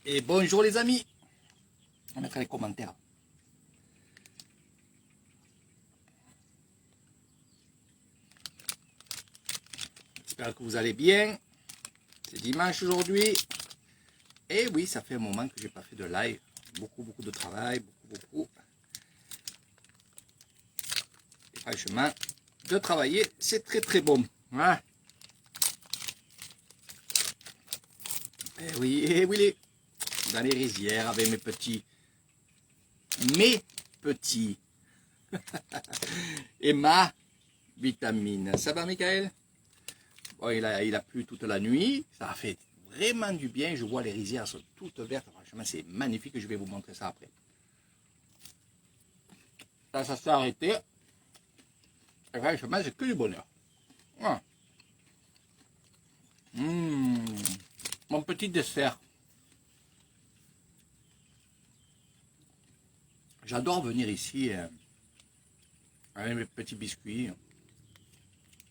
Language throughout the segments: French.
Et bonjour les amis. On mettra les commentaires. J'espère que vous allez bien. C'est dimanche aujourd'hui. Et oui, ça fait un moment que j'ai pas fait de live. Beaucoup de travail, beaucoup. Et franchement, de travailler, c'est très bon. Voilà. Et oui, dans les rizières avec mes petits. Et ma vitamine. Ça va, Michael? Bon, il a plu toute la nuit. Ça a fait vraiment du bien. Je vois les rizières sont toutes vertes. Franchement, c'est magnifique. Je vais vous montrer ça après. Ça s'est arrêté. Et franchement, c'est que du bonheur. Voilà. Mon petit dessert. J'adore venir ici avec mes petits biscuits,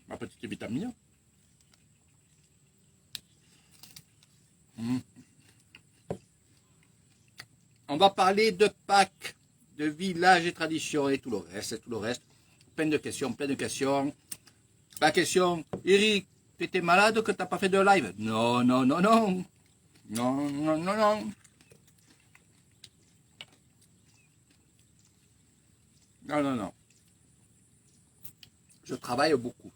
ma petite vitamine. On va parler de Pâques, de village et tradition et tout le reste. Plein de questions. La question, Eric, tu étais malade que tu n'as pas fait de live? Non. Non. Je travaille beaucoup.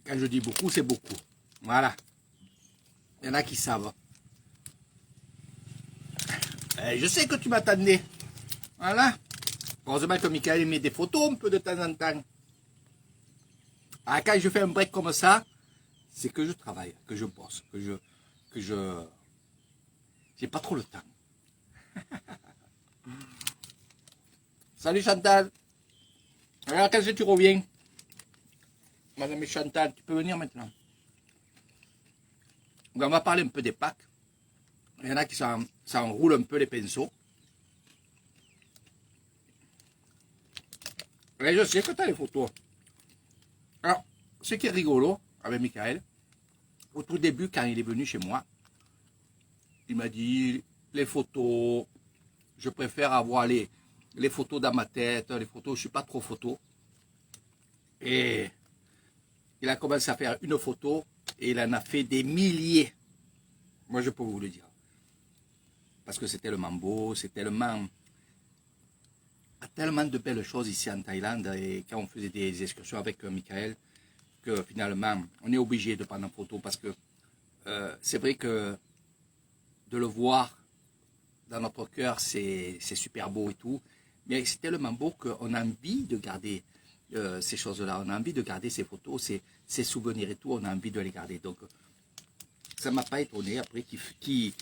Quand je dis beaucoup, c'est beaucoup. Voilà. Il y en a qui savent. Je sais que tu m'attendais. Voilà. Heureusement que Michael met des photos un peu de temps en temps. Ah, quand je fais un break comme ça, c'est que je travaille, que je bosse, que je... J'ai pas trop le temps. Salut Chantal. Alors, quand est-ce que tu reviens? Madame Chantal, tu peux venir maintenant. Donc, on va parler un peu des Pâques. Il y en a qui s'enroulent un peu les pinceaux. Et je sais que tu as les photos. Alors, ce qui est rigolo avec Michael, au tout début, quand il est venu chez moi, il m'a dit, les photos, je préfère avoir les photos dans ma tête, les photos, je ne suis pas trop photo. Et il a commencé à faire une photo et il en a fait des milliers. Moi, je peux vous le dire. Parce que c'est tellement beau, c'est tellement... Il y a tellement de belles choses ici en Thaïlande. Et quand on faisait des excursions avec Michael, que finalement, on est obligé de prendre en photo parce que c'est vrai que de le voir dans notre cœur, c'est super beau et tout. Mais c'est tellement beau qu'on a envie de garder ces choses-là. On a envie de garder ces photos, ces souvenirs et tout. On a envie de les garder. Donc, ça ne m'a pas étonné après qu'il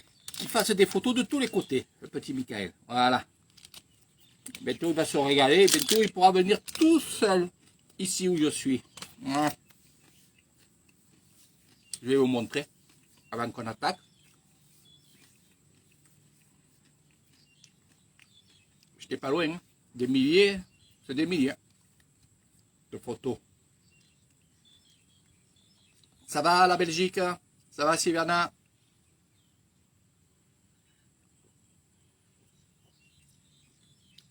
fasse des photos de tous les côtés, le petit Michael. Voilà. Bientôt, il va se régaler. Bientôt, il pourra venir tout seul ici où je suis. Voilà. Je vais vous montrer avant qu'on attaque. J'étais pas loin. Hein. Des milliers, c'est des milliers de photos. Ça va la Belgique? Ça va Sylviana?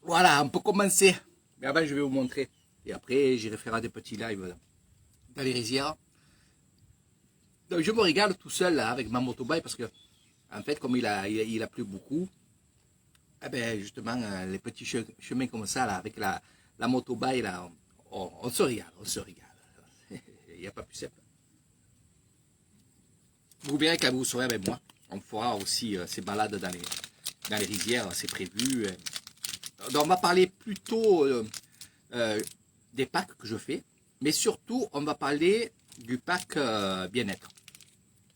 Voilà, on peut commencer. Mais avant, je vais vous montrer. Et après, j'irai faire des petits lives dans les rizières. Donc, je me régale tout seul là, avec ma motobike parce que, en fait, comme il a plu beaucoup, eh ben, justement, les petits chemins comme ça, là, avec la motobike, là, on se régale, Il n'y a pas plus simple. Vous verrez quand vous serez avec moi. On fera aussi ces balades dans les rizières, c'est prévu. Donc, on va parler plutôt des packs que je fais, mais surtout, on va parler du pack bien-être.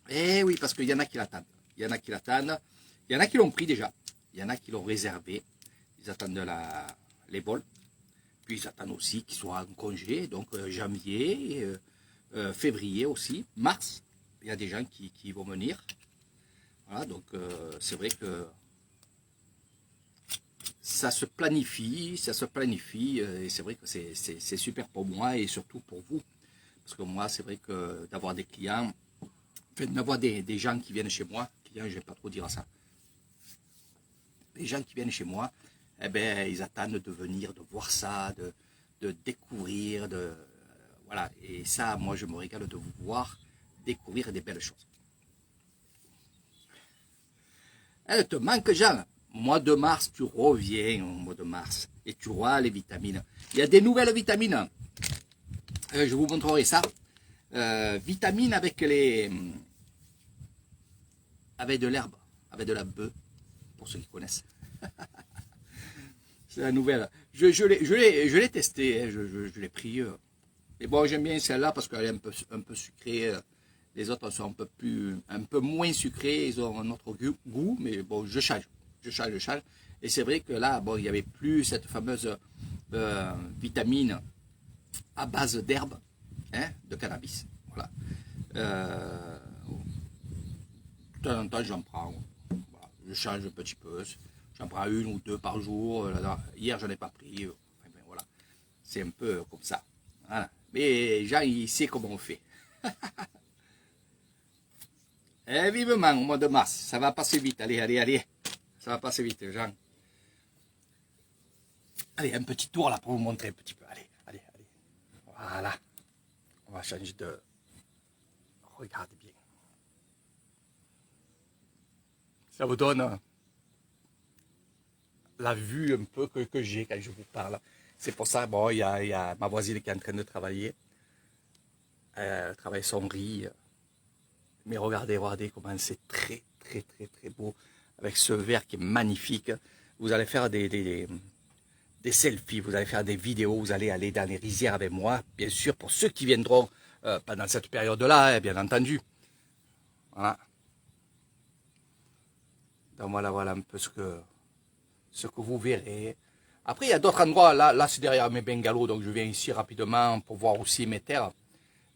Eh oui, parce qu'il y en a qui l'attendent. Il y en a qui l'ont pris déjà. Il y en a qui l'ont réservé. Ils attendent les vols. Puis ils attendent aussi qu'ils soient en congé, donc janvier, février aussi, mars. Il y a des gens qui vont venir. Voilà, donc c'est vrai que ça se planifie, et c'est vrai que c'est super pour moi et surtout pour vous. Parce que moi, c'est vrai que d'avoir des clients, enfin, d'avoir des gens qui viennent chez moi, clients, je ne vais pas trop dire ça, les gens qui viennent chez moi, eh ben, ils attendent de venir, de voir ça, de découvrir, voilà. Et ça, moi, je me régale de vous voir découvrir des belles choses. Elle te manque, Jean. Mois de mars, tu reviens au mois de mars et tu auras les vitamines. Il y a des nouvelles vitamines. Je vous montrerai ça. Vitamines avec avec de l'herbe, avec de la bœuf, pour ceux qui connaissent. C'est la nouvelle. Je l'ai testé, hein, je l'ai pris. Et bon, j'aime bien celle-là parce qu'elle est un peu sucrée. Les autres sont un peu moins sucrés, ils ont un autre goût, mais bon, je change. Et c'est vrai que là, bon, il n'y avait plus cette fameuse vitamine à base d'herbe, hein, de cannabis. Voilà. De temps en temps, j'en prends. Voilà. Je change un petit peu. J'en prends une ou deux par jour. Hier, je n'en ai pas pris. Enfin, voilà. C'est un peu comme ça. Voilà. Mais Jean, il sait comment on fait. Et vivement au mois de mars, ça va passer vite, allez, ça va passer vite, Jean. Allez, un petit tour là pour vous montrer un petit peu, allez, voilà, on va changer de, regardez bien, ça vous donne la vue un peu que j'ai quand je vous parle. C'est pour ça, bon, il y a ma voisine qui est en train de travailler, elle travaille son riz. Mais regardez comment c'est très beau. Avec ce verre qui est magnifique. Vous allez faire des selfies, vous allez faire des vidéos, vous allez aller dans les rizières avec moi. Bien sûr, pour ceux qui viendront pendant cette période-là, bien entendu. Voilà. Donc voilà un peu ce que vous verrez. Après, il y a d'autres endroits. Là c'est derrière mes bungalows. Donc je viens ici rapidement pour voir aussi mes terres.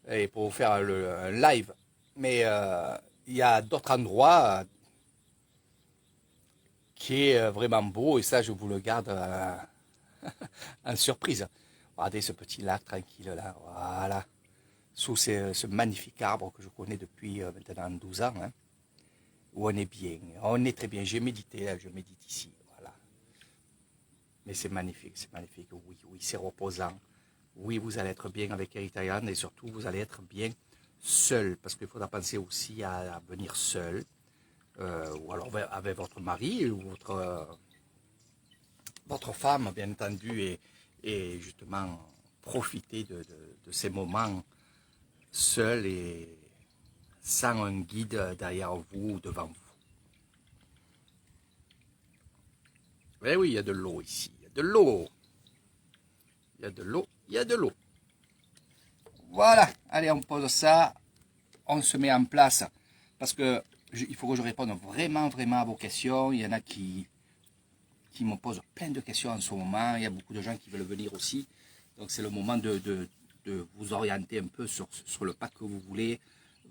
Et pour vous faire un live. Mais il y a d'autres endroits qui est vraiment beau et ça je vous le garde en surprise. Regardez ce petit lac tranquille là, voilà, sous ce magnifique arbre que je connais depuis maintenant 12 ans, hein, où on est bien, on est très bien. J'ai médité, là, je médite ici, voilà. Mais c'est magnifique, oui, c'est reposant. Oui, vous allez être bien avec Eric Thailand et surtout vous allez être bien seul, parce qu'il faudra penser aussi à venir seul, ou alors avec votre mari ou votre femme, bien entendu, et justement profiter de ces moments seul et sans un guide derrière vous ou devant vous. Eh oui, il y a de l'eau ici, il y a de l'eau. Il y a de l'eau, il y a de l'eau. Voilà, allez, on pose ça, on se met en place, parce que il faut que je réponde vraiment à vos questions. Il y en a qui me posent plein de questions en ce moment. Il y a beaucoup de gens qui veulent venir aussi. Donc c'est le moment de vous orienter un peu sur le pack que vous voulez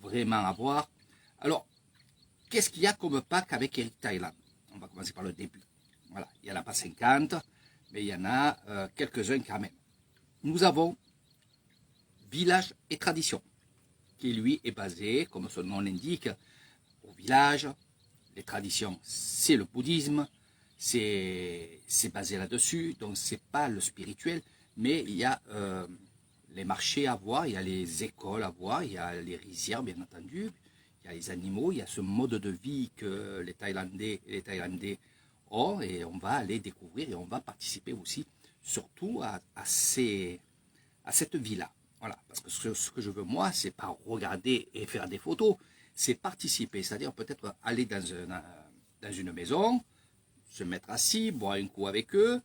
vraiment avoir. Alors, qu'est-ce qu'il y a comme pack avec Eric Thailand? On va commencer par le début. Voilà, il n'y en a pas 50, mais il y en a quelques-uns quand même. Nous avons Village et Tradition, qui lui est basé, comme son nom l'indique, au village. Les traditions, c'est le bouddhisme, c'est basé là-dessus, donc c'est pas le spirituel, mais il y a les marchés à voir, il y a les écoles à voir, il y a les rizières bien entendu, il y a les animaux, il y a ce mode de vie que les Thaïlandais ont, et on va aller découvrir et on va participer aussi surtout à cette vie-là. Voilà, parce que ce que je veux moi, c'est pas regarder et faire des photos, c'est participer, c'est-à-dire peut-être aller dans une maison, se mettre assis, boire un coup avec eux.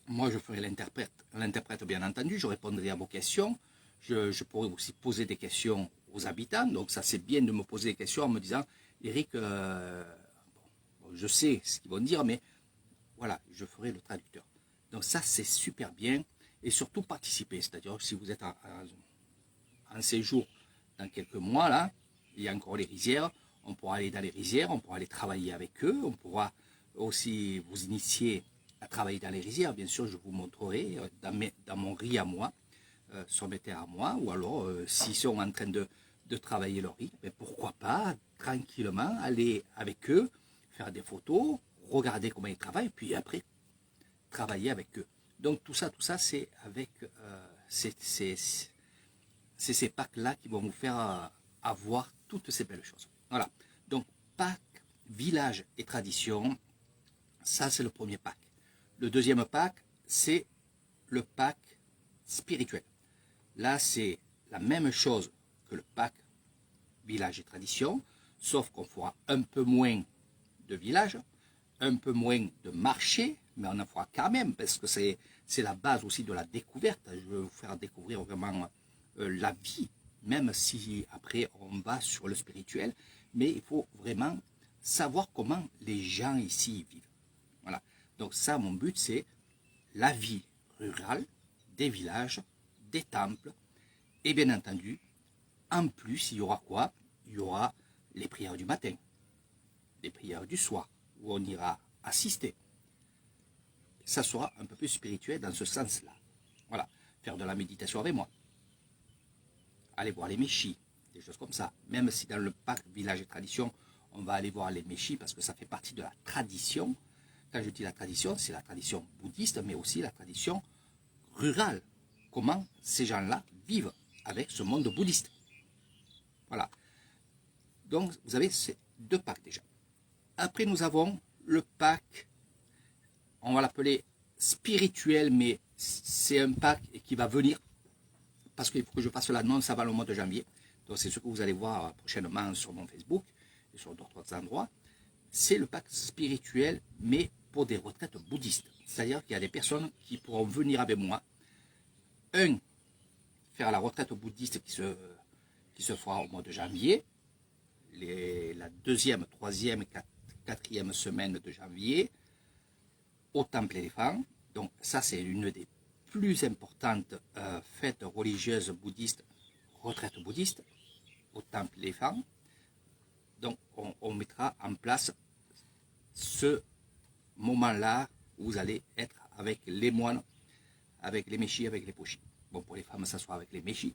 Moi, je ferai l'interprète bien entendu, je répondrai à vos questions. Je pourrai aussi poser des questions aux habitants, donc ça c'est bien de me poser des questions en me disant, Eric, je sais ce qu'ils vont dire, mais voilà, je ferai le traducteur. Donc ça c'est super bien, et surtout participer, c'est-à-dire si vous êtes en séjour dans quelques mois, là, il y a encore les rizières, on pourra aller dans les rizières, on pourra aller travailler avec eux, on pourra aussi vous initier à travailler dans les rizières. Bien sûr, je vous montrerai dans mon riz à moi s'en mettaient à moi, ou alors s'ils sont en train de travailler leur riz, mais pourquoi pas tranquillement aller avec eux, faire des photos, regarder comment ils travaillent, puis après travailler avec eux. Donc tout ça c'est avec c'est ces packs-là qui vont vous faire avoir toutes ces belles choses. Voilà. Donc Pâques, village et tradition, ça c'est le premier pack. Le deuxième pack, c'est le pack spirituel. Là, c'est la même chose que le pack village et tradition, sauf qu'on fera un peu moins de village, un peu moins de marché, mais on en fera quand même, parce que c'est la base aussi de la découverte. Je veux vous faire découvrir vraiment la vie, même si après on va sur le spirituel, mais il faut vraiment savoir comment les gens ici vivent. Voilà. Donc ça, mon but, c'est la vie rurale, des villages, des temples, et bien entendu, en plus, il y aura quoi? Il y aura les prières du matin, les prières du soir, où on ira assister. Ça sera un peu plus spirituel dans ce sens-là. Voilà, faire de la méditation avec moi, aller voir les méchis, des choses comme ça. Même si dans le parc village et tradition, on va aller voir les méchis parce que ça fait partie de la tradition. Quand je dis la tradition, c'est la tradition bouddhiste, mais aussi la tradition rurale. Comment ces gens-là vivent avec ce monde bouddhiste. Voilà. Donc, vous avez ces deux packs déjà. Après, nous avons le pack, on va l'appeler spirituel, mais c'est un pack qui va venir, parce qu'il faut que je fasse l'annonce avant le mois de janvier. Donc, c'est ce que vous allez voir prochainement sur mon Facebook et sur d'autres endroits. C'est le pack spirituel, mais pour des retraites bouddhistes. C'est-à-dire qu'il y a des personnes qui pourront venir avec moi, faire la retraite bouddhiste qui se fera au mois de janvier, la deuxième, troisième, quatrième semaine de janvier, au Temple éléphant. Donc ça, c'est une des plus importantes fêtes religieuses bouddhistes, retraites bouddhistes, au Temple éléphant. Donc on mettra en place ce moment-là où vous allez être avec les moines, avec les méchis, avec les pochis. Bon, pour les femmes, ça sera avec les méchis.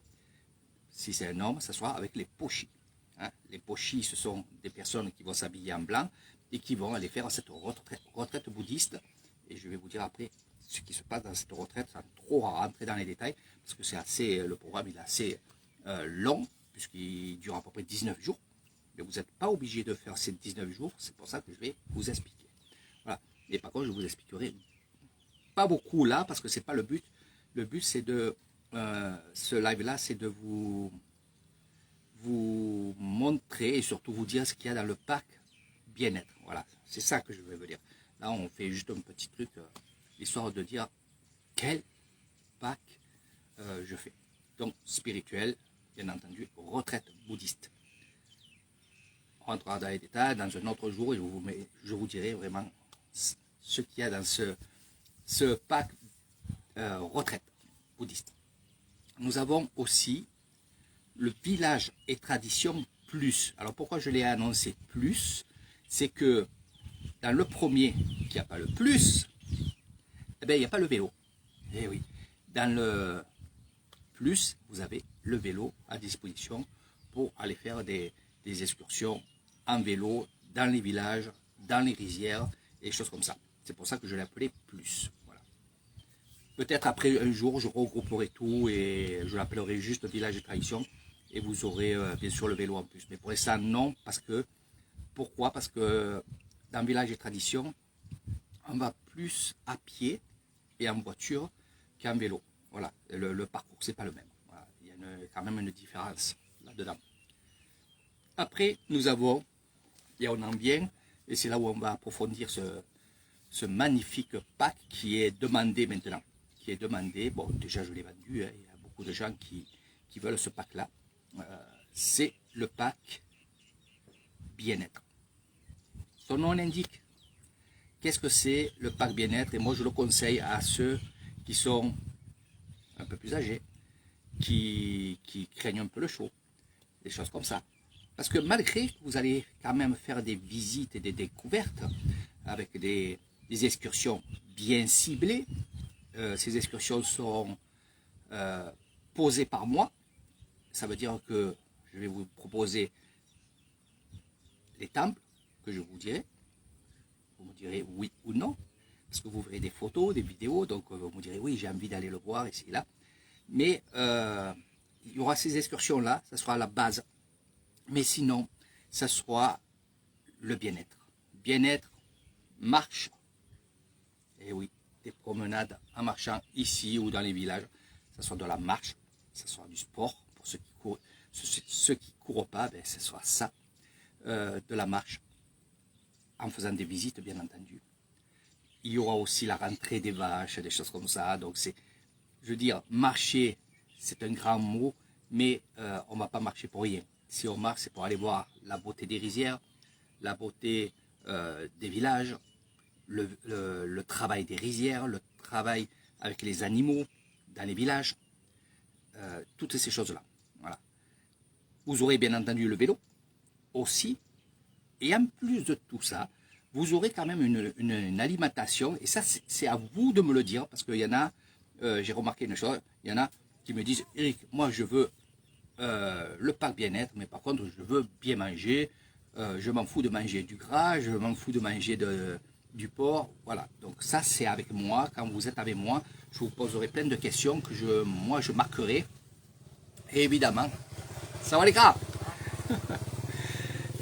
Si c'est un homme, ça sera avec les pochis. Hein? Les pochis, ce sont des personnes qui vont s'habiller en blanc et qui vont aller faire cette retraite bouddhiste. Et je vais vous dire après ce qui se passe dans cette retraite sans trop rentrer dans les détails, parce que c'est assez, le programme il est assez long, puisqu'il dure à peu près 19 jours. Mais vous n'êtes pas obligé de faire ces 19 jours, c'est pour ça que je vais vous expliquer. Voilà. Et par contre, je vous expliquerai pas beaucoup là, parce que c'est pas le but. Le but, c'est de, ce live-là, c'est de vous montrer et surtout vous dire ce qu'il y a dans le pack bien-être. Voilà, c'est ça que je veux vous dire. Là, on fait juste un petit truc, histoire de dire quel pack je fais. Donc, spirituel, bien entendu, retraite bouddhiste. On rentrera dans les détails dans un autre jour et je vous dirai vraiment ce qu'il y a dans ce pack retraite bouddhiste. Nous avons aussi le village et tradition plus. Alors pourquoi je l'ai annoncé plus? C'est que dans le premier, qui n'a pas le plus, eh bien, il n'y a pas le vélo. Eh oui. Dans le plus, vous avez le vélo à disposition pour aller faire des excursions en vélo dans les villages, dans les rizières et des choses comme ça. C'est pour ça que je l'ai appelé plus. Voilà. Peut-être après un jour, je regrouperai tout et je l'appellerai juste village et tradition. Et vous aurez bien sûr le vélo en plus. Mais pour l'instant, non, parce que, pourquoi? Parce que dans village et tradition, on va plus à pied et en voiture qu'en vélo. Voilà, le parcours, c'est pas le même. Voilà. Il y a quand même une différence là-dedans. Après, nous avons, et on en vient, et c'est là où on va approfondir ce magnifique pack qui est demandé maintenant. Qui est demandé, bon, déjà je l'ai vendu, hein, il y a beaucoup de gens qui veulent ce pack-là. C'est le pack bien-être. Son nom l'indique. Qu'est-ce que c'est le pack bien-être? Et moi je le conseille à ceux qui sont un peu plus âgés, qui craignent un peu le chaud, des choses comme ça. Parce que malgré que vous allez quand même faire des visites et des découvertes avec des excursions bien ciblées, ces excursions sont posé par moi. Ça veut dire que je vais vous proposer les temples que je vous dirai. Vous me direz oui ou non, parce que vous verrez des photos, des vidéos, donc vous me direz oui, j'ai envie d'aller le voir ici et là. Mais il y aura ces excursions-là, ça sera la base. Mais sinon, ça sera le bien-être. Bien-être, marche. Et oui, des promenades en marchant ici ou dans les villages. Ça sera de la marche, ça sera du sport. Pour ceux qui courent, ceux qui courent pas, ben, ce sera ça. De la marche, en faisant des visites, bien entendu. Il y aura aussi la rentrée des vaches, des choses comme ça. Donc, c'est, je veux dire, marcher, c'est un grand mot, mais on ne va pas marcher pour rien. Si on marche, c'est pour aller voir la beauté des rizières, la beauté des villages, le travail des rizières, le travail avec les animaux dans les villages, toutes ces choses-là. Voilà. Vous aurez bien entendu le vélo aussi, et en plus de tout ça, vous aurez quand même une alimentation, et ça c'est à vous de me le dire, parce qu'il y en a, j'ai remarqué une chose, il y en a qui me disent, Eric, moi je veux le pack bien-être, mais par contre je veux bien manger, je m'en fous de manger du gras, je m'en fous de manger du porc, voilà. Donc ça c'est avec moi, quand vous êtes avec moi, je vous poserai plein de questions que moi je marquerai, et évidemment, ça va les gars.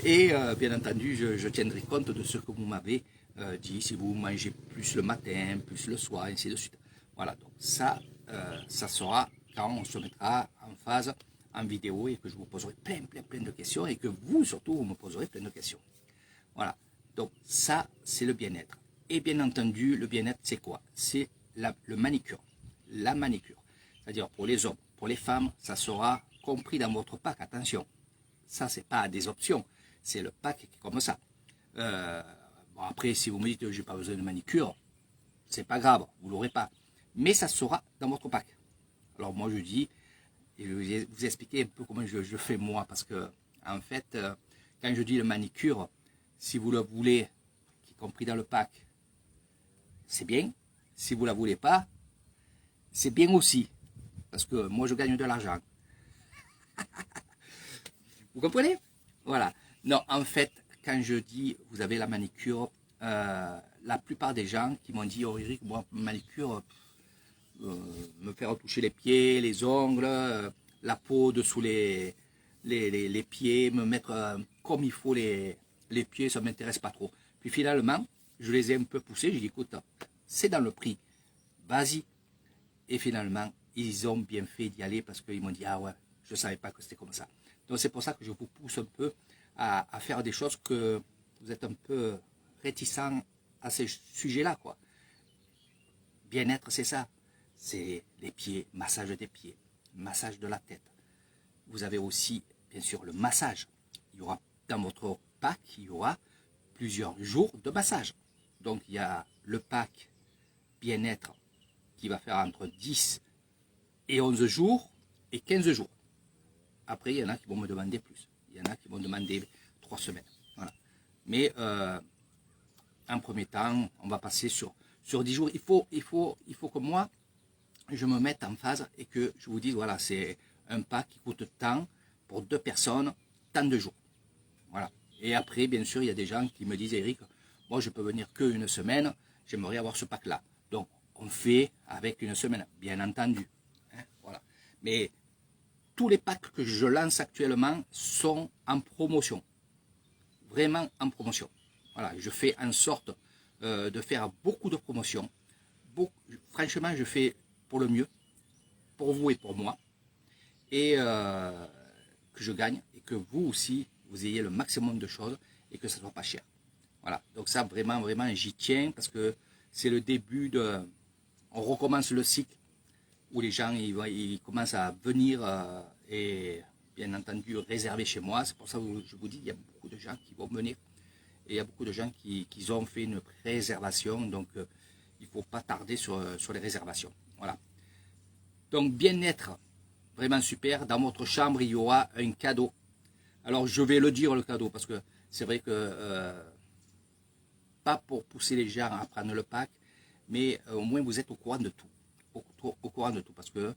Et bien entendu, je tiendrai compte de ce que vous m'avez dit, si vous mangez plus le matin, plus le soir, ainsi de suite. Voilà, donc ça, ça sera quand on se mettra en phase, en vidéo, et que je vous poserai plein de questions, et que vous, surtout, vous me poserez plein de questions. Voilà, donc ça, c'est le bien-être. Et bien entendu, le bien-être, c'est quoi? C'est le manicure, la manicure. C'est-à-dire pour les hommes, pour les femmes, ça sera compris dans votre pack, attention. Ça, c'est pas des options, c'est le pack qui est comme ça. Bon, après, si vous me dites que j'ai pas besoin de manicure, c'est pas grave, vous l'aurez pas. Mais ça sera dans votre pack. Alors moi, je dis, et je vais vous expliquer un peu comment je fais moi, parce que en fait, quand je dis le manicure, si vous le voulez, qui est compris dans le pack, c'est bien. Si vous la voulez pas, c'est bien aussi, parce que moi, je gagne de l'argent. Vous comprenez? Voilà. Non, en fait, quand je dis vous avez la manicure, la plupart des gens qui m'ont dit, oh Eric, moi, manicure, me faire toucher les pieds, les ongles, la peau dessous les pieds, me mettre comme il faut les pieds, ça ne m'intéresse pas trop. Puis finalement, je les ai un peu poussés, j'ai dit, écoute, c'est dans le prix, vas-y. Et finalement, ils ont bien fait d'y aller parce qu'ils m'ont dit, ah ouais, je ne savais pas que c'était comme ça. Donc c'est pour ça que je vous pousse un peu à faire des choses que vous êtes un peu réticents à ces sujets-là, quoi. Bien-être, c'est ça. C'est les pieds, massage des pieds, massage de la tête. Vous avez aussi, bien sûr, le massage. Il y aura dans votre pack, il y aura plusieurs jours de massage. Donc il y a le pack bien-être qui va faire entre 10 et 11 jours et 15 jours. Après, il y en a qui vont me demander plus. Il y en a qui vont demander 3 semaines. Voilà. Mais en premier temps, on va passer sur 10 jours. Il faut que moi, je me mette en phase et que je vous dise, voilà, c'est un pack qui coûte tant pour 2 personnes, tant de jours. Voilà. Et après, bien sûr, il y a des gens qui me disent, Eric, moi, je peux venir qu'une semaine, j'aimerais avoir ce pack-là. Donc, on fait avec une semaine, bien entendu. Hein, voilà. Mais tous les packs que je lance actuellement sont en promotion. Vraiment en promotion. Voilà, je fais en sorte de faire beaucoup de promotions. Franchement, je fais pour le mieux, pour vous et pour moi. Et que je gagne et que vous aussi, vous ayez le maximum de choses et que ça ne soit pas cher. Voilà, donc ça vraiment, j'y tiens parce que c'est le début de... On recommence le cycle où les gens ils commencent à venir et bien entendu réserver chez moi. C'est pour ça que je vous dis, il y a beaucoup de gens qui vont venir et il y a beaucoup de gens qui ont fait une réservation. Donc il ne faut pas tarder sur les réservations. Voilà. Donc bien-être, vraiment super. Dans votre chambre, il y aura un cadeau. Alors je vais le dire le cadeau parce que c'est vrai que pas pour pousser les gens à prendre le pack, mais au moins vous êtes au courant de tout. Au courant de tout parce que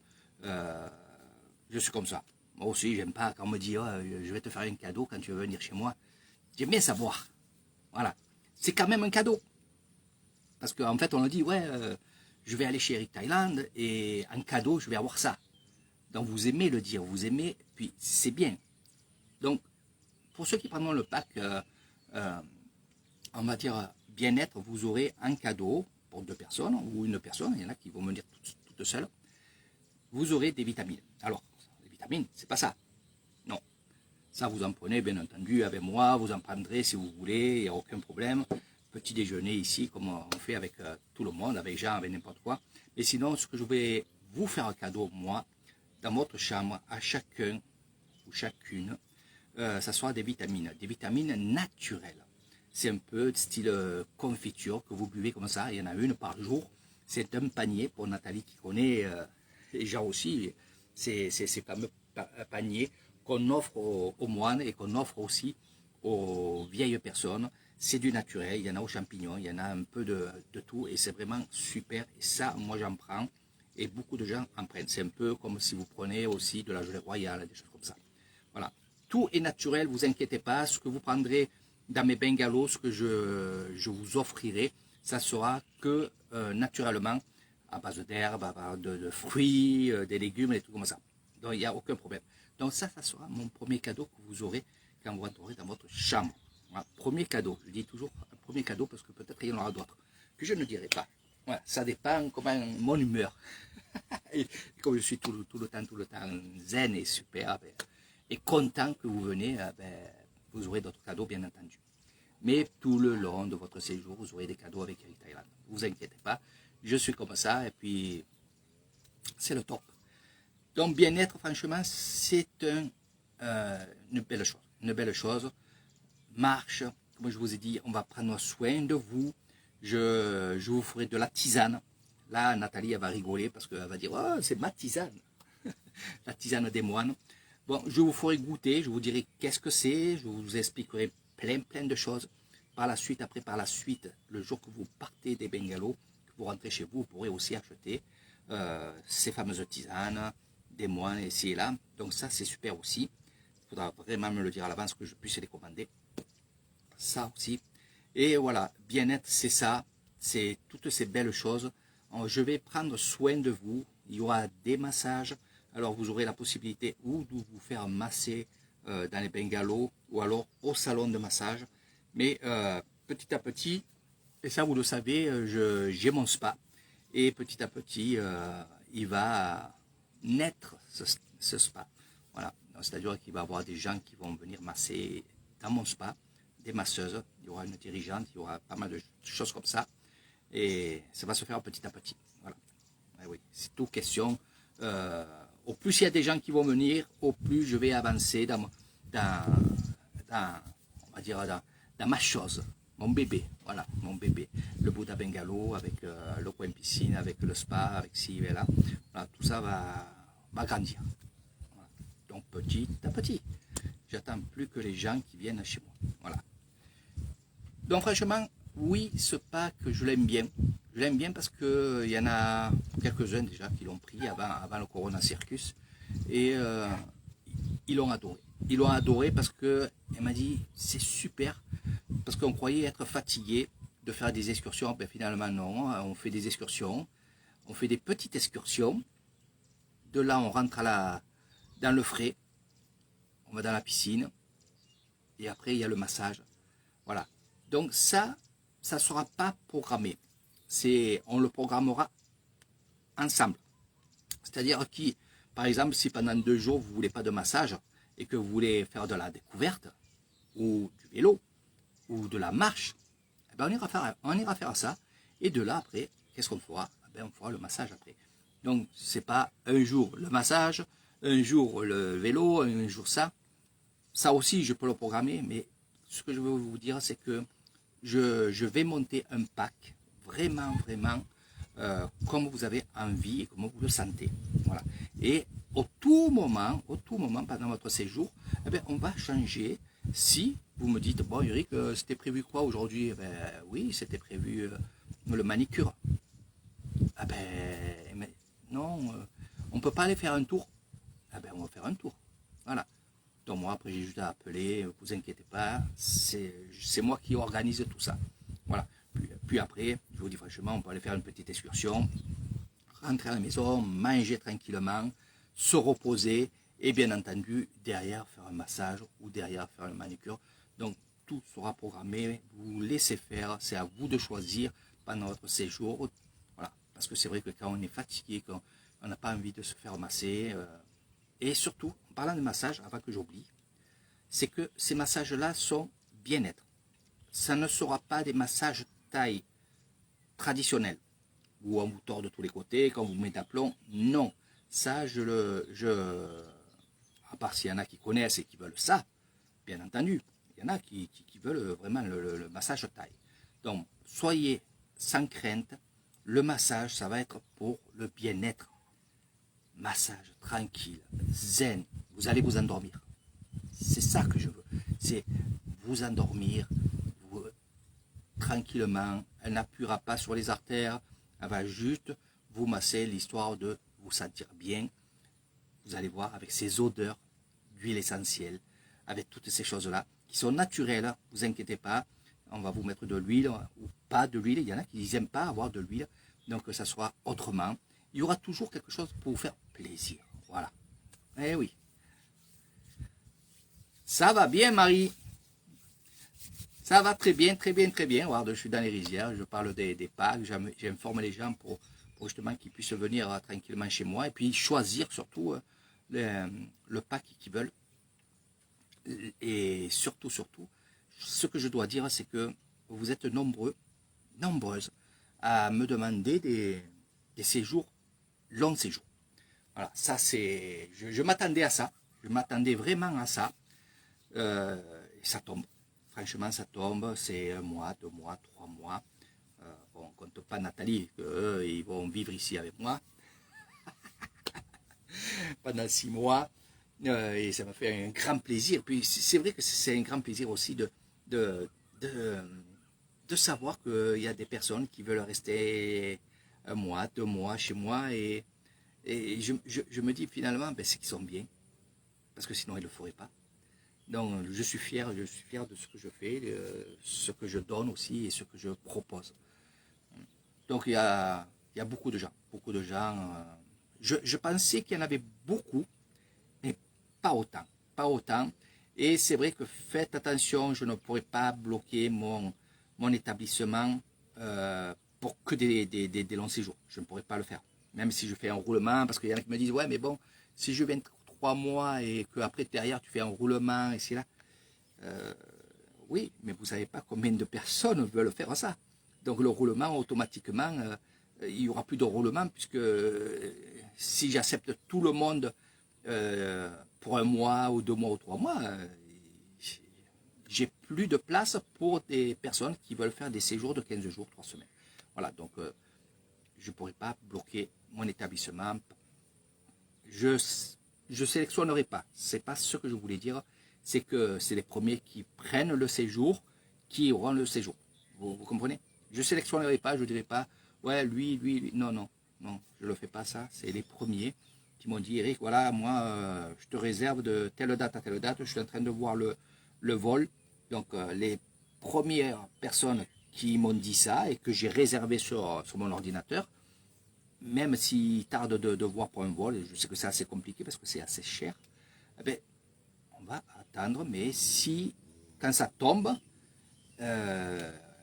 Je suis comme ça. Moi aussi, j'aime pas quand on me dit oh, je vais te faire un cadeau quand tu veux venir chez moi. J'aime bien savoir. Voilà. C'est quand même un cadeau. Parce qu'en fait, on a dit, ouais, je vais aller chez Eric Thailand et en cadeau, je vais avoir ça. Donc, vous aimez le dire, vous aimez, puis c'est bien. Donc, pour ceux qui prendront le pack, on va dire bien-être, vous aurez un cadeau pour 2 personnes ou une personne, il y en a qui vont venir toutes seules. Vous aurez des vitamines. Alors, les vitamines, c'est pas ça. Non. Ça, vous en prenez, bien entendu, avec moi, vous en prendrez si vous voulez, il n'y a aucun problème. Petit déjeuner ici, comme on fait avec tout le monde, avec Jean, avec n'importe quoi. Mais sinon, ce que je vais vous faire un cadeau, moi, dans votre chambre, à chacun ou chacune, ça sera des vitamines naturelles. C'est un peu de style confiture que vous buvez comme ça, il y en a une par jour. C'est un panier pour Nathalie qui connaît, et Jean aussi, c'est fameux panier qu'on offre aux moines et qu'on offre aussi aux vieilles personnes. C'est du naturel, il y en a aux champignons, il y en a un peu de tout et c'est vraiment super. Et ça, moi j'en prends et beaucoup de gens en prennent. C'est un peu comme si vous prenez aussi de la gelée royale, des choses comme ça. Voilà. Tout est naturel, vous inquiétez pas. Ce que vous prendrez dans mes bungalows, ce que je vous offrirai, ça sera que naturellement à base d'herbes, à base de fruits, des légumes et tout comme ça. Donc il n'y a aucun problème. Donc ça sera mon premier cadeau que vous aurez quand vous entrerez dans votre chambre. Voilà, premier cadeau. Je dis toujours un premier cadeau parce que peut-être il y en aura d'autres que je ne dirai pas. Voilà, ça dépend comment mon humeur. Et comme je suis tout le temps zen et super et content que vous venez, vous aurez d'autres cadeaux bien entendu. Mais tout le long de votre séjour, vous aurez des cadeaux avec Eric Thailand. Ne vous inquiétez pas, je suis comme ça et puis c'est le top. Donc bien-être, franchement, c'est une belle chose. Une belle chose. Marche, comme je vous ai dit, on va prendre soin de vous. Je vous ferai de la tisane. Là, Nathalie, elle va rigoler parce qu'elle va dire « Oh, c'est ma tisane !» La tisane des moines. Bon, je vous ferai goûter, je vous dirai qu'est-ce que c'est, je vous expliquerai plein de choses. Par la suite, le jour que vous partez des bungalows, que vous rentrez chez vous, vous pourrez aussi acheter ces fameuses tisanes, des moines ici et là. Donc ça, c'est super aussi. Il faudra vraiment me le dire à l'avance que je puisse les commander. Ça aussi. Et voilà, bien-être, c'est ça. C'est toutes ces belles choses. Je vais prendre soin de vous. Il y aura des massages. Alors, vous aurez la possibilité ou de vous faire masser dans les bungalows ou alors au salon de massage. Mais petit à petit, et ça vous le savez, j'ai mon spa. Et petit à petit, il va naître ce spa. Voilà. C'est-à-dire qu'il va y avoir des gens qui vont venir masser dans mon spa, des masseuses, il y aura une dirigeante, il y aura pas mal de choses comme ça. Et ça va se faire petit à petit. Voilà. Et oui, c'est tout question. Au plus il y a des gens qui vont venir, au plus je vais avancer on va dire dans ma chose, mon bébé, voilà, mon bébé, le Bouddha Bungalow avec le coin piscine, avec le spa, avec ci et là, voilà, tout ça va grandir. Voilà. Donc petit à petit, j'attends plus que les gens qui viennent chez moi, voilà. Donc franchement, oui, ce pack, je l'aime bien. Je l'aime bien parce qu'il y en a quelques-uns déjà qui l'ont pris avant le Corona Circus. Et ils l'ont adoré. Ils l'ont adoré parce qu'elle m'a dit, c'est super. Parce qu'on croyait être fatigué de faire des excursions. Ben, finalement, non. On fait des excursions. On fait des petites excursions. De là, on rentre dans le frais. On va dans la piscine. Et après, il y a le massage. Voilà. Donc ça ne sera pas programmé. On le programmera ensemble. C'est-à-dire que, par exemple, si pendant 2 jours, vous ne voulez pas de massage et que vous voulez faire de la découverte, ou du vélo, ou de la marche, eh ben on ira faire ça. Et de là, après, qu'est-ce qu'on fera? Eh ben on fera le massage après. Donc, ce n'est pas un jour le massage, un jour le vélo, un jour ça. Ça aussi, je peux le programmer, mais ce que je veux vous dire, c'est que je vais monter un pack vraiment comme vous avez envie et comme vous le sentez. Voilà. Et au tout moment, pendant votre séjour, eh bien, on va changer. Si vous me dites, bon Eric, c'était prévu quoi aujourd'hui? Eh bien, oui, c'était prévu le manicure. Ah ben, mais non, on ne peut pas aller faire un tour. ah ben, on va faire un tour. Voilà. Donc moi, après, j'ai juste à appeler, ne vous inquiétez pas, c'est moi qui organise tout ça. Voilà. Puis après, je vous dis franchement, on peut aller faire une petite excursion, rentrer à la maison, manger tranquillement, se reposer, et bien entendu, derrière, faire un massage ou derrière, faire une manicure. Donc, tout sera programmé, vous laissez faire, c'est à vous de choisir pendant votre séjour. Voilà. Parce que c'est vrai que quand on est fatigué, quand on n'a pas envie de se faire masser, et surtout, en parlant de massage, avant que j'oublie, c'est que ces massages-là sont bien-être. Ça ne sera pas des massages taille traditionnels, où on vous tord de tous les côtés, quand vous mettez d'aplomb. Non. Ça, à part s'il y en a qui connaissent et qui veulent ça, bien entendu. Il y en a qui veulent vraiment le massage taille. Donc, soyez sans crainte. Le massage, ça va être pour le bien-être. Massage tranquille, zen, vous allez vous endormir. C'est ça que je veux. C'est vous endormir tranquillement. Elle n'appuiera pas sur les artères. Elle va juste vous masser, l'histoire de vous sentir bien. Vous allez voir avec ces odeurs d'huile essentielle, avec toutes ces choses-là qui sont naturelles. Vous inquiétez pas. On va vous mettre de l'huile ou pas de l'huile. Il y en a qui n'aiment pas avoir de l'huile. Donc ça sera autrement. Il y aura toujours quelque chose pour vous faire plaisir. Voilà. Eh oui. Ça va bien, Marie. Ça va très bien, très bien, très bien. Regarde, je suis dans les rizières, je parle des packs, j'informe les gens pour justement qu'ils puissent venir tranquillement chez moi et puis choisir surtout le pack qu'ils veulent. Et surtout, ce que je dois dire, c'est que vous êtes nombreuses à me demander des séjours, longs séjours. Voilà, ça c'est. Je m'attendais à ça. Je m'attendais vraiment à ça. Et ça tombe. Franchement, ça tombe. C'est 1 mois, 2 mois, 3 mois. Bon, on ne compte pas Nathalie, qu'eux, ils vont vivre ici avec moi pendant 6 mois. Et ça m'a fait un grand plaisir. Puis c'est vrai que c'est un grand plaisir aussi de savoir qu'il y a des personnes qui veulent rester 1 mois, 2 mois chez moi. Et je me dis finalement, ben, c'est qu'ils sont bien. Parce que sinon, ils ne le feraient pas. Donc, je suis fier de ce que je fais, ce que je donne aussi et ce que je propose. Donc, il y a beaucoup de gens. Je pensais qu'il y en avait beaucoup, mais pas autant. Pas autant. Et c'est vrai que faites attention, je ne pourrais pas bloquer mon établissement pour que des longs séjours. Je ne pourrais pas le faire. Même si je fais un roulement, parce qu'il y en a qui me disent, ouais, mais bon, si je viens 3 mois et qu'après derrière tu fais un roulement et c'est là. Oui, mais vous ne savez pas combien de personnes veulent faire ça. Donc le roulement, automatiquement, il n'y aura plus de roulement puisque si j'accepte tout le monde pour 1 mois ou 2 mois ou 3 mois, j'ai plus de place pour des personnes qui veulent faire des séjours de 15 jours, 3 semaines. Voilà, donc je ne pourrais pas bloquer mon établissement. Je sélectionnerai pas. C'est pas ce que je voulais dire. C'est que c'est les premiers qui prennent le séjour qui auront le séjour. Vous comprenez? Je sélectionnerai pas. Je dirai pas, ouais, lui. Non, je le fais pas ça. C'est les premiers qui m'ont dit, Eric, voilà, moi, je te réserve de telle date à telle date. Je suis en train de voir le vol. Donc, les premières personnes qui m'ont dit ça et que j'ai réservé sur mon ordinateur, même s'il tarde de voir pour un vol, je sais que c'est assez compliqué parce que c'est assez cher, eh bien, on va attendre, mais quand ça tombe,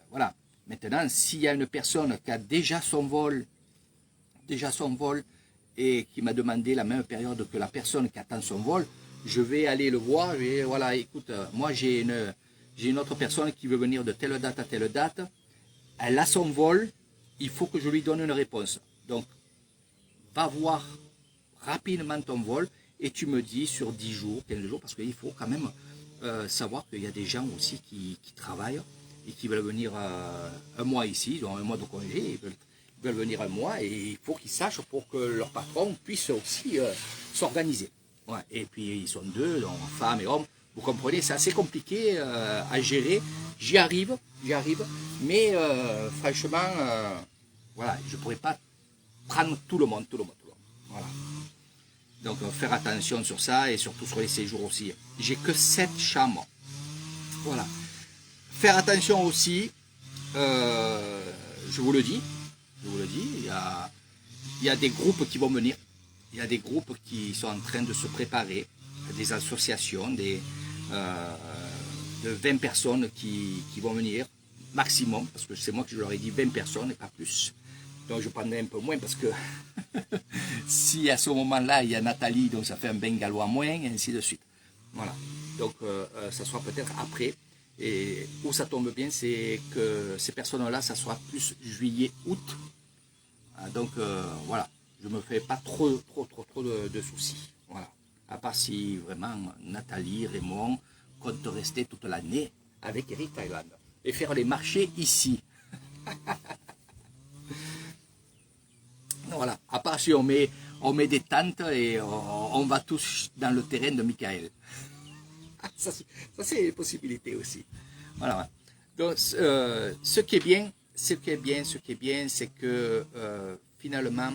voilà. Maintenant, s'il y a une personne qui a déjà son vol et qui m'a demandé la même période que la personne qui attend son vol, je vais aller le voir, et voilà, écoute, moi j'ai une autre personne qui veut venir de telle date à telle date, elle a son vol, il faut que je lui donne une réponse. Donc, va voir rapidement ton vol et tu me dis sur 10 jours, 15 jours, parce qu'il faut quand même savoir qu'il y a des gens aussi qui travaillent et qui veulent venir 1 mois ici, ils ont 1 mois de congé, ils veulent venir 1 mois et il faut qu'ils sachent pour que leur patron puisse aussi s'organiser. Ouais. Et puis ils sont 2, donc femmes et hommes, vous comprenez, c'est assez compliqué à gérer. J'y arrive, mais franchement, voilà, je ne pourrais pas prendre tout le monde. Voilà. Donc faire attention sur ça et surtout sur les séjours aussi. J'ai que 7 chambres. Voilà. Faire attention aussi, je vous le dis, il y a des groupes qui vont venir. Il y a des groupes qui sont en train de se préparer, des associations, de 20 personnes qui vont venir, maximum, parce que c'est moi qui leur ai dit 20 personnes et pas plus. Donc je prendrai un peu moins parce que si à ce moment-là il y a Nathalie, donc ça fait un bungalow à moins, et ainsi de suite. Voilà. Donc ça sera peut-être après. Et où ça tombe bien, c'est que ces personnes-là, ça sera plus juillet, août. Donc voilà, je me fais pas trop de soucis. Voilà. À part si vraiment Nathalie, Raymond comptent rester toute l'année avec Eric Thailand et faire les marchés ici. Voilà, à part si on met des tentes et on va tous dans le terrain de Michael. Ça c'est une possibilité aussi. Voilà. Donc, ce qui est bien, c'est que finalement,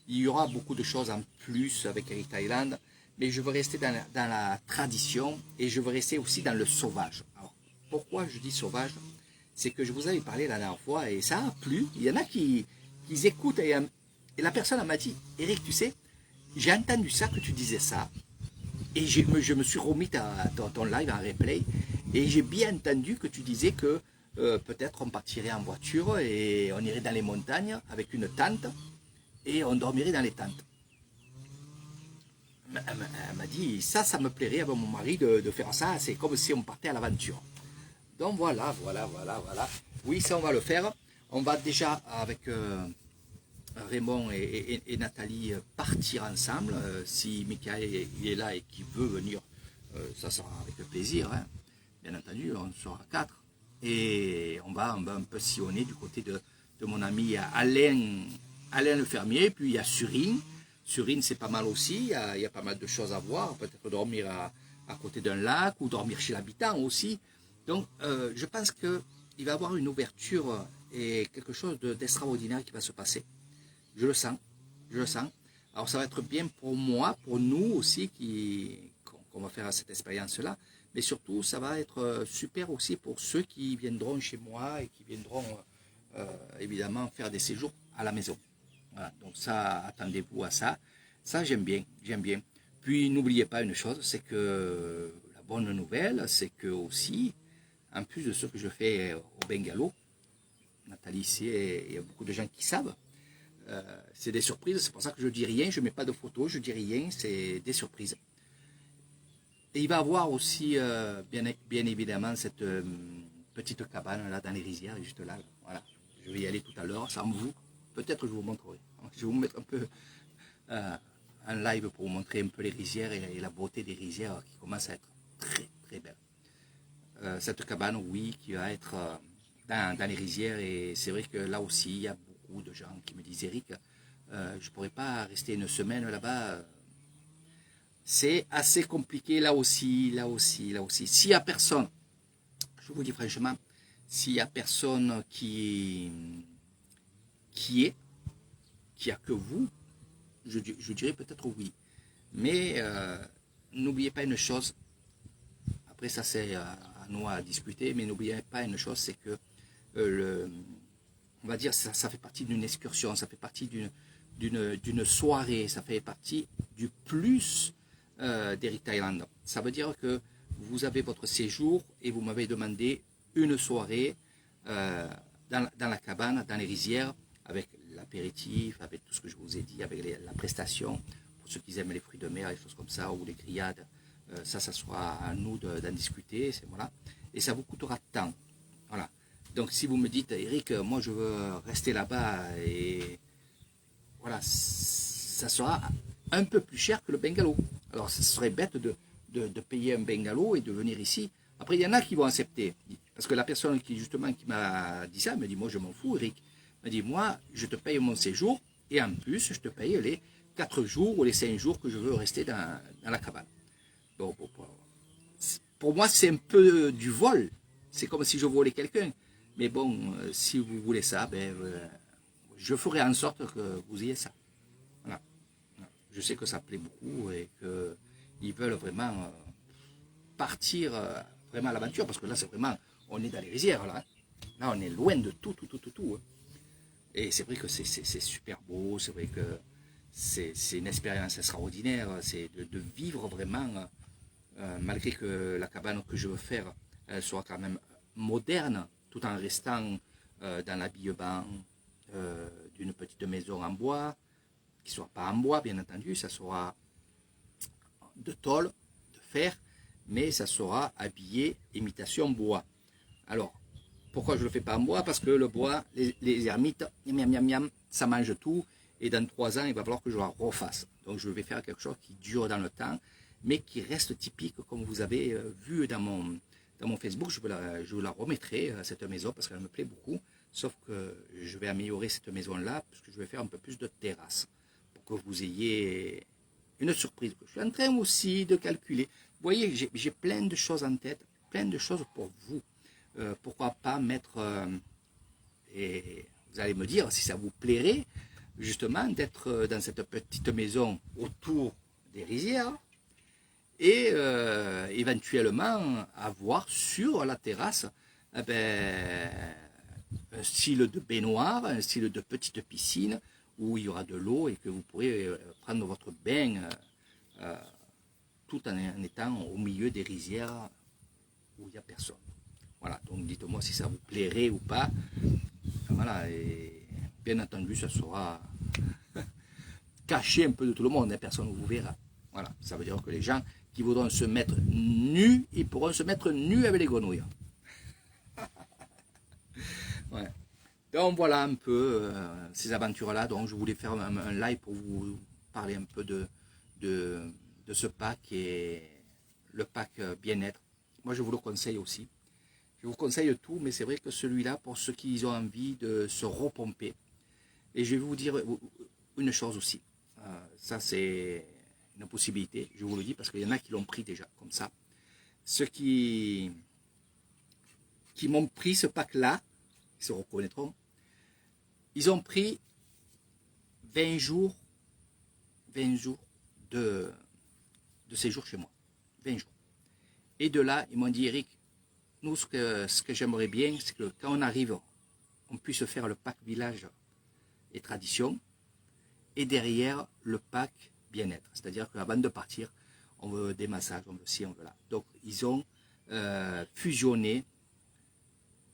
il y aura beaucoup de choses en plus avec Eric Thailand, mais je veux rester dans la tradition et je veux rester aussi dans le sauvage. Alors, pourquoi je dis sauvage? C'est que je vous avais parlé la dernière fois et ça a plu. Il y en a qui écoutent et la personne m'a dit, Eric, tu sais, j'ai entendu ça, que tu disais ça, et je me suis remis à ton live en replay, et j'ai bien entendu que tu disais que peut-être on partirait en voiture et on irait dans les montagnes avec une tente, et on dormirait dans les tentes. Elle m'a dit, ça me plairait avec mon mari de faire ça, c'est comme si on partait à l'aventure. Donc voilà. Oui, ça on va le faire. On va déjà avec Raymond et Nathalie partir ensemble. Si Michael est là et qu'il veut venir, ça sera avec plaisir. Hein. Bien entendu, on sera 4. Et on va un peu sillonner du côté de mon ami Alain le fermier. Puis il y a Surine. Surine, c'est pas mal aussi. Il y a pas mal de choses à voir. Peut-être dormir à côté d'un lac ou dormir chez l'habitant aussi. Donc, je pense qu'il va y avoir une ouverture et quelque chose d'extraordinaire qui va se passer. Je le sens. Alors, ça va être bien pour moi, pour nous aussi, qu'on va faire cette expérience-là. Mais surtout, ça va être super aussi pour ceux qui viendront chez moi et qui viendront évidemment faire des séjours à la maison. Voilà, donc ça, attendez-vous à ça. Ça, j'aime bien. Puis, n'oubliez pas une chose, c'est que la bonne nouvelle, c'est que aussi, en plus de ce que je fais au bungalow, Nathalie ici, il y a beaucoup de gens qui savent, c'est des surprises, c'est pour ça que je dis rien, je ne mets pas de photos, je dis rien, c'est des surprises. Et il va y avoir aussi, bien évidemment, cette petite cabane là dans les rizières, juste là. Voilà. Je vais y aller tout à l'heure, sans vous. Peut-être je vous montrerai. Je vais vous mettre un peu en live pour vous montrer un peu les rizières et la beauté des rizières qui commence à être très très belle. Cette cabane, oui, qui va être dans les rizières. Et c'est vrai que là aussi, il y a beaucoup de gens qui me disent, Eric, je ne pourrais pas rester une semaine là-bas. C'est assez compliqué là aussi. S'il n'y a personne, je vous dis franchement, s'il n'y a personne qui a que vous, je dirais peut-être oui. Mais n'oubliez pas une chose, après ça c'est à nous à discuter, mais n'oubliez pas une chose, c'est que on va dire ça fait partie d'une excursion, ça fait partie d'une soirée, ça fait partie du plus d'Eric Thailand. Ça veut dire que vous avez votre séjour et vous m'avez demandé une soirée dans la cabane, dans les rizières, avec l'apéritif, avec tout ce que je vous ai dit, avec la prestation, pour ceux qui aiment les fruits de mer, les choses comme ça, ou les grillades, ça sera à nous d'en discuter, voilà. Et ça vous coûtera tant. Voilà. Donc si vous me dites, Eric, moi je veux rester là-bas, et voilà, ça sera un peu plus cher que le bungalow. Alors ce serait bête de payer un bungalow et de venir ici. Après, il y en a qui vont accepter. Parce que la personne qui m'a dit ça, me dit, moi je m'en fous, Eric. Elle m'a dit, moi, je te paye mon séjour et en plus, je te paye les 4 jours ou les 5 jours que je veux rester dans la cabane. Donc, pour moi, c'est un peu du vol. C'est comme si je volais quelqu'un. Mais bon, si vous voulez ça, je ferai en sorte que vous ayez ça. Voilà. je sais que ça plaît beaucoup et qu'ils veulent vraiment partir vraiment à l'aventure, parce que là, c'est vraiment, on est dans les rizières, là. Là, on est loin de tout. Hein. Et c'est vrai que c'est super beau, c'est vrai que c'est une expérience extraordinaire, c'est de vivre vraiment, malgré que la cabane que je veux faire, elle soit quand même moderne, tout en restant dans l'habillement d'une petite maison en bois, qui ne soit pas en bois, bien entendu, ça sera de tôle, de fer, mais ça sera habillé imitation bois. Alors, pourquoi je ne le fais pas en bois? Parce que le bois, les ermites, miam, miam, miam, ça mange tout, et dans 3 ans, il va falloir que je la refasse. Donc je vais faire quelque chose qui dure dans le temps, mais qui reste typique, comme vous avez vu dans mon Facebook. Je vous la remettrai, cette maison, parce qu'elle me plaît beaucoup, sauf que je vais améliorer cette maison-là, parce que je vais faire un peu plus de terrasse, pour que vous ayez une surprise. Je suis en train aussi de calculer. Vous voyez, j'ai plein de choses en tête, plein de choses pour vous. Pourquoi pas mettre, et vous allez me dire si ça vous plairait, justement, d'être dans cette petite maison autour des rizières, et éventuellement avoir sur la terrasse un style de baignoire, un style de petite piscine, où il y aura de l'eau et que vous pourrez prendre votre bain tout en étant au milieu des rizières où il n'y a personne. Voilà, donc dites-moi si ça vous plairait ou pas. Voilà, et bien entendu, ça sera caché un peu de tout le monde, hein, personne ne vous verra. Voilà, ça veut dire que les gens qui voudront se mettre nus, ils pourront se mettre nus avec les grenouilles. Ouais. Donc voilà un peu ces aventures-là. Donc je voulais faire un live pour vous parler un peu de ce pack et le pack bien-être. Moi je vous le conseille aussi. Je vous conseille tout, mais c'est vrai que celui-là, pour ceux qui ont envie de se repomper. Et je vais vous dire une chose aussi. Ça, c'est une possibilité, je vous le dis, parce qu'il y en a qui l'ont pris déjà, comme ça. Ceux qui m'ont pris ce pack-là, ils se reconnaîtront, ils ont pris 20 jours de séjour chez moi. 20 jours. Et de là, ils m'ont dit, Eric, nous, ce que j'aimerais bien, c'est que quand on arrive, on puisse faire le pack village et tradition, et derrière le pack bien-être. C'est-à-dire qu'avant de partir, on veut des massages, on veut ci, on veut là. Donc, ils ont fusionné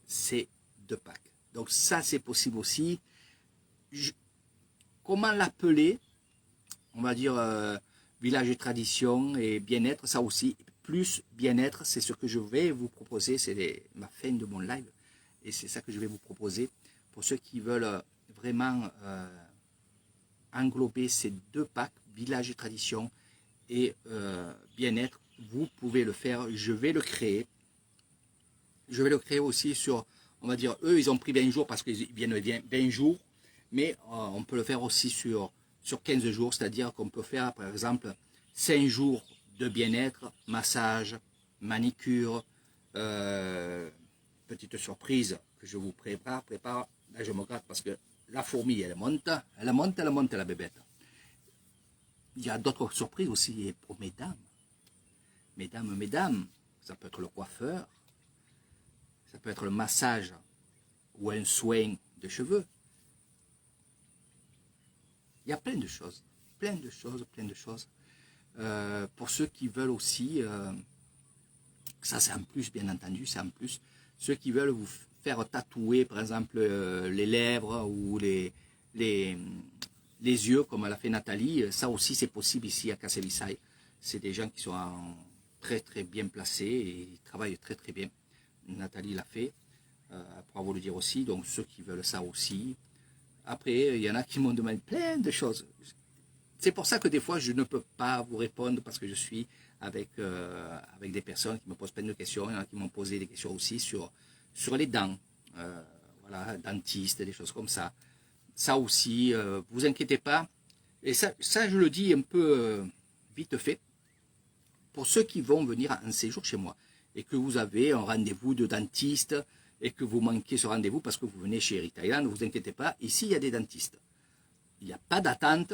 ces 2 packs. Donc, ça, c'est possible aussi. Comment l'appeler? On va dire village et tradition et bien-être, ça aussi. Plus bien-être, c'est ce que je vais vous proposer, c'est ma fin de mon live, et c'est ça que je vais vous proposer pour ceux qui veulent vraiment englober ces 2 packs, village et tradition et bien-être. Vous pouvez le faire, je vais le créer. Je vais le créer aussi sur, on va dire, eux ils ont pris 20 jours parce qu'ils viennent 20 jours, mais on peut le faire aussi sur 15 jours, c'est-à-dire qu'on peut faire par exemple 5 jours de bien-être, massage, manicure, petite surprise que je vous prépare. Là je me gratte parce que la fourmi elle monte la bébête. Il y a d'autres surprises aussi pour mesdames, ça peut être le coiffeur, ça peut être le massage ou un soin de cheveux. Il y a plein de choses. Pour ceux qui veulent aussi, ça c'est en plus bien entendu, c'est en plus, ceux qui veulent vous faire tatouer par exemple les lèvres ou les yeux comme l'a fait Nathalie, ça aussi c'est possible ici à Kassel-Issaï. C'est des gens qui sont très très bien placés et ils travaillent très très bien. Nathalie l'a fait, pour vous le dire aussi, donc ceux qui veulent ça aussi. Après, il y en a qui m'ont demandé plein de choses. C'est pour ça que des fois, je ne peux pas vous répondre parce que je suis avec des personnes qui me posent plein de questions. Il y en a qui m'ont posé des questions aussi sur les dents. Voilà, dentistes, des choses comme ça. Ça aussi, vous inquiétez pas. Et ça je le dis un peu vite fait. Pour ceux qui vont venir en séjour chez moi et que vous avez un rendez-vous de dentiste et que vous manquez ce rendez-vous parce que vous venez chez Eric Thailand, ne vous inquiétez pas. Ici, il y a des dentistes. Il n'y a pas d'attente.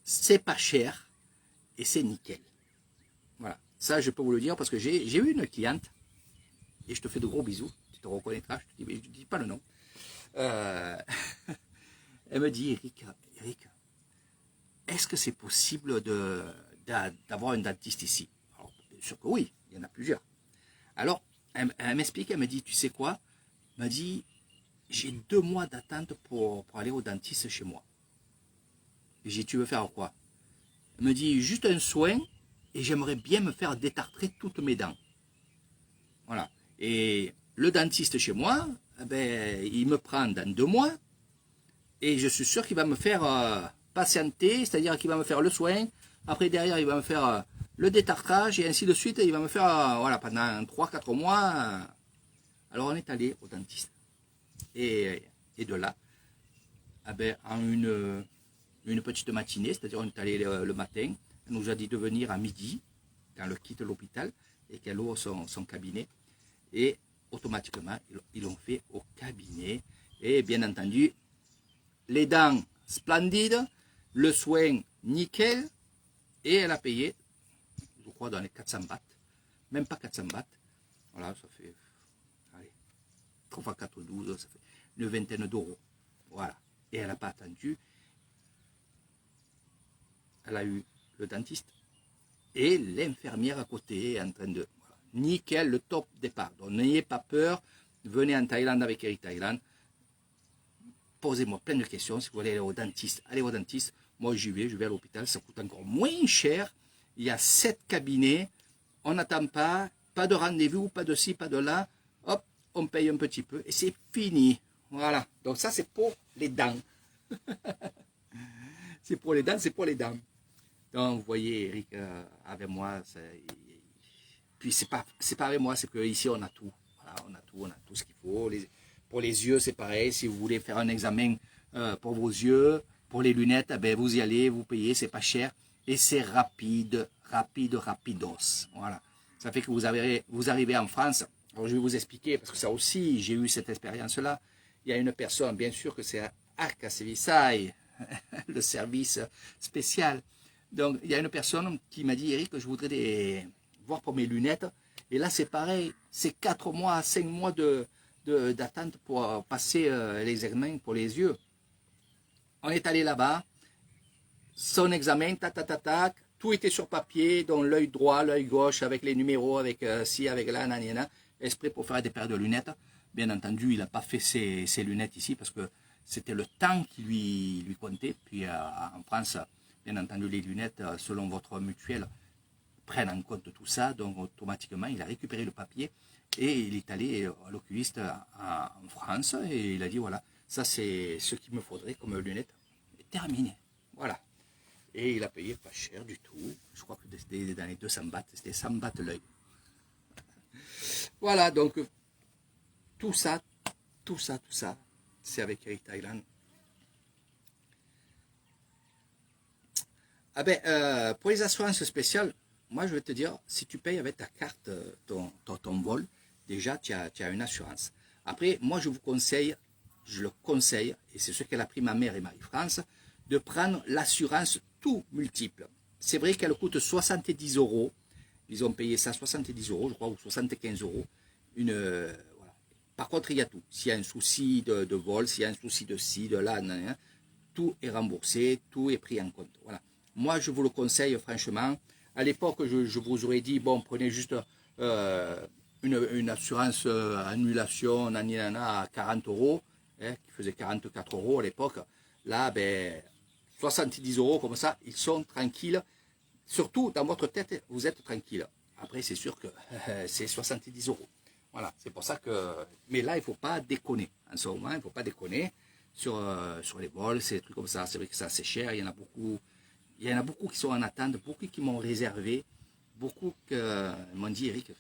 C'est pas cher, et c'est nickel. Voilà, ça je peux vous le dire parce que j'ai eu une cliente, et je te fais de gros bisous, tu te reconnaîtras, je te dis pas le nom. Elle me dit, Eric, est-ce que c'est possible d'avoir un dentiste ici? Alors, bien sûr que oui, il y en a plusieurs. Alors, elle m'explique, elle me dit, tu sais quoi? Elle m'a dit, j'ai 2 mois d'attente pour aller au dentiste chez moi. Et j'ai dit, tu veux faire quoi? Elle me dit, juste un soin, et j'aimerais bien me faire détartrer toutes mes dents. Voilà. Et le dentiste chez moi, eh ben, il me prend dans 2 mois, et je suis sûr qu'il va me faire patienter, c'est-à-dire qu'il va me faire le soin, après derrière il va me faire le détartrage, et ainsi de suite, il va me faire, voilà, pendant 3-4 mois. Alors on est allé au dentiste. Et de là, eh ben, en une petite matinée, c'est-à-dire on est allé le matin, elle nous a dit de venir à midi, quand elle quitte l'hôpital, et qu'elle ouvre son cabinet, et automatiquement, ils l'ont fait au cabinet, et bien entendu, les dents splendides, le soin nickel, et elle a payé, je crois, dans les 400 bahts, même pas 400 bahts, voilà, ça fait, allez, 3 fois 4, 12, ça fait une vingtaine d'euros, voilà, et elle n'a pas attendu, elle a eu le dentiste, et l'infirmière à côté en train de, voilà, nickel, le top départ, donc n'ayez pas peur, venez en Thaïlande avec Eric Thaïlande, posez-moi plein de questions. Si vous voulez aller au dentiste, allez au dentiste. Moi, je vais à l'hôpital, ça coûte encore moins cher. Il y a 7 cabinets. On n'attend pas, pas de rendez-vous, pas de ci, pas de là. Hop, on paye un petit peu et c'est fini. Voilà. Donc ça, c'est pour les dents. C'est pour les dents, c'est pour les dents. Donc, vous voyez, Eric, avec moi, puis c'est pas avec moi, c'est qu'ici, on a tout. Voilà, on a tout ce qu'il faut. Pour les yeux, c'est pareil. Si vous voulez faire un examen pour vos yeux, pour les lunettes, eh ben, vous y allez, vous payez, c'est pas cher. Et c'est rapide, rapidos. Voilà. Ça fait que vous arrivez en France. Alors, je vais vous expliquer, parce que ça aussi, j'ai eu cette expérience-là. Il y a une personne, bien sûr que c'est Arca Serviçai, le service spécial. Donc, il y a une personne qui m'a dit, Eric, je voudrais voir pour mes lunettes. Et là, c'est pareil. C'est 4 mois, 5 mois d'attente pour passer les examens pour les yeux. On est allé là-bas, son examen, tac, tout était sur papier, dont l'œil droit, l'œil gauche, avec les numéros, avec ci, avec là, nanana, exprès pour faire des paires de lunettes. Bien entendu, il n'a pas fait ses lunettes ici parce que c'était le temps qui lui comptait. Puis en France, bien entendu, les lunettes, selon votre mutuelle, prennent en compte tout ça. Donc automatiquement, il a récupéré le papier et il est allé à l'oculiste en France et il a dit voilà, ça c'est ce qu'il me faudrait comme lunettes. Et terminé. Voilà. Et il a payé pas cher du tout. Je crois que c'était dans les 200 bahts, c'était 100 bahts l'œil. Voilà, donc tout ça, c'est avec Eric Thaïlande. Ah ben, pour les assurances spéciales, moi je vais te dire, si tu payes avec ta carte ton vol, déjà tu as une assurance. Après, moi je le conseille, et c'est ce qu'elle a pris ma mère et Marie-France, de prendre l'assurance tout multiple. C'est vrai qu'elle coûte 70 €. Ils ont payé ça 70 €, je crois, ou 75 €. Voilà. Par contre, il y a tout. S'il y a un souci de vol, s'il y a un souci de ci, de là, tout est remboursé, tout est pris en compte. Voilà. Moi, je vous le conseille franchement. À l'époque, je vous aurais dit, bon, prenez juste une assurance annulation à 40 €, hein, qui faisait 44 € à l'époque. Là, ben, 70 € comme ça, ils sont tranquilles. Surtout, dans votre tête, vous êtes tranquille. Après, c'est sûr que c'est 70 €. Voilà, c'est pour ça que... Mais là, il ne faut pas déconner. En ce moment, il ne faut pas déconner sur les vols, ces trucs comme ça. C'est vrai que ça, c'est cher. Il y en a beaucoup. Il y en a beaucoup qui sont en attente, beaucoup qui m'ont réservé, beaucoup qui m'ont dit, Eric,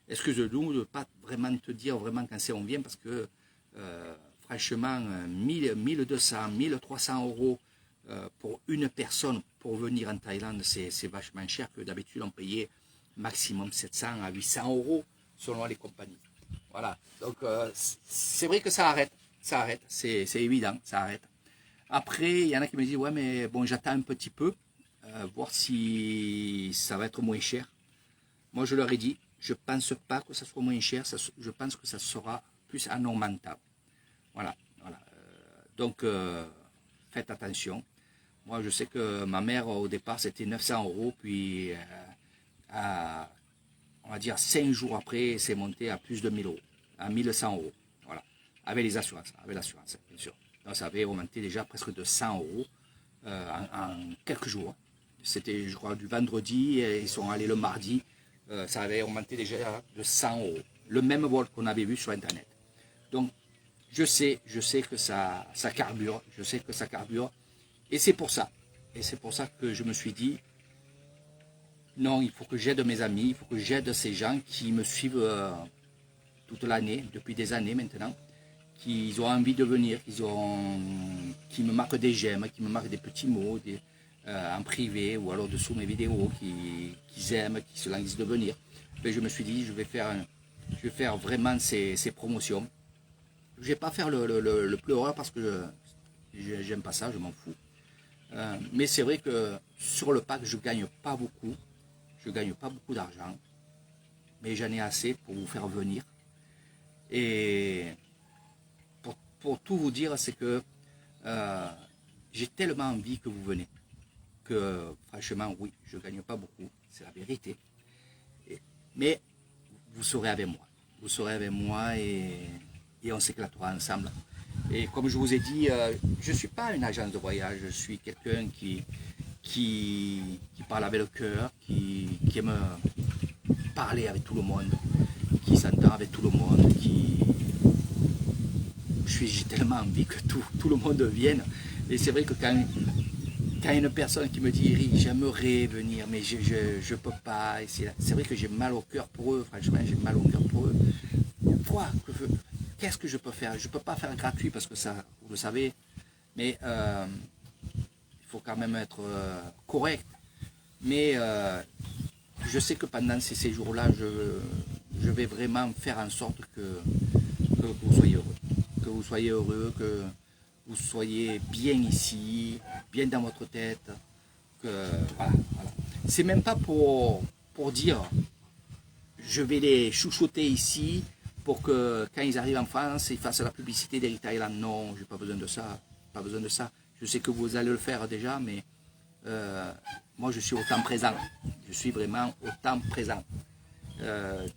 excuse-nous de ne pas vraiment te dire vraiment quand c'est on vient, parce que franchement, 1200, 1300 € pour une personne pour venir en Thaïlande, c'est vachement cher, que d'habitude on payait maximum 700 à 800 € selon les compagnies. Voilà, donc c'est vrai que ça arrête, c'est évident, ça arrête. Après, il y en a qui me disent, ouais, mais bon, j'attends un petit peu. voir si ça va être moins cher. Moi, je leur ai dit, je ne pense pas que ça soit moins cher, je pense que ça sera plus en augmentant. Voilà, voilà. Donc, faites attention. Moi, je sais que ma mère, au départ, c'était 900 €, puis on va dire 5 jours après, c'est monté à plus de 1000 €, à 1100 €. Voilà, avec les assurances, avec l'assurance, bien sûr. Donc, ça avait augmenté déjà presque de 100 € en quelques jours. C'était, je crois, du vendredi, et ils sont allés le mardi. Ça avait augmenté déjà de 100 €. Le même vol qu'on avait vu sur Internet. Donc, je sais que ça carbure, je sais que ça carbure. Et c'est pour ça. Et c'est pour ça que je me suis dit, non, il faut que j'aide mes amis, il faut que j'aide ces gens qui me suivent toute l'année, depuis des années maintenant, qui ont envie de venir, qui me marquent des j'aime, qui me marquent des petits mots en privé ou alors dessous mes vidéos, qu'ils aiment, qui se languissent de venir. Et je me suis dit, je vais faire vraiment ces promotions. Je ne vais pas faire le pleureur parce que j'aime pas ça, je m'en fous. Mais c'est vrai que sur le pack, je ne gagne pas beaucoup. Je ne gagne pas beaucoup d'argent. Mais j'en ai assez pour vous faire venir. Et pour tout vous dire, c'est que j'ai tellement envie que vous venez. Que franchement, oui, je ne gagne pas beaucoup. C'est la vérité. Mais vous serez avec moi. Vous serez avec moi et on s'éclatera ensemble. Et comme je vous ai dit, je ne suis pas une agence de voyage, je suis quelqu'un qui parle avec le cœur, qui aime parler avec tout le monde, qui s'entend avec tout le monde, j'ai tellement envie que tout le monde vienne. Et c'est vrai que quand une personne qui me dit, Eric, j'aimerais venir, mais je ne peux pas, c'est vrai que j'ai mal au cœur pour eux, franchement, j'ai mal au cœur pour eux. Qu'est-ce que je peux faire? Je ne peux pas faire gratuit parce que ça, vous le savez, mais il faut quand même être correct. Mais je sais que pendant ces séjours-là, je vais vraiment faire en sorte que vous soyez heureux. Que vous soyez heureux, que vous soyez bien ici, bien dans votre tête. Voilà. C'est même pas pour dire je vais les chouchouter ici pour que quand ils arrivent en France, ils fassent la publicité d'Eric Thailand. Non, j'ai pas besoin de ça. Pas besoin de ça. Je sais que vous allez le faire déjà, mais moi je suis au temps présent. Je suis vraiment au temps présent.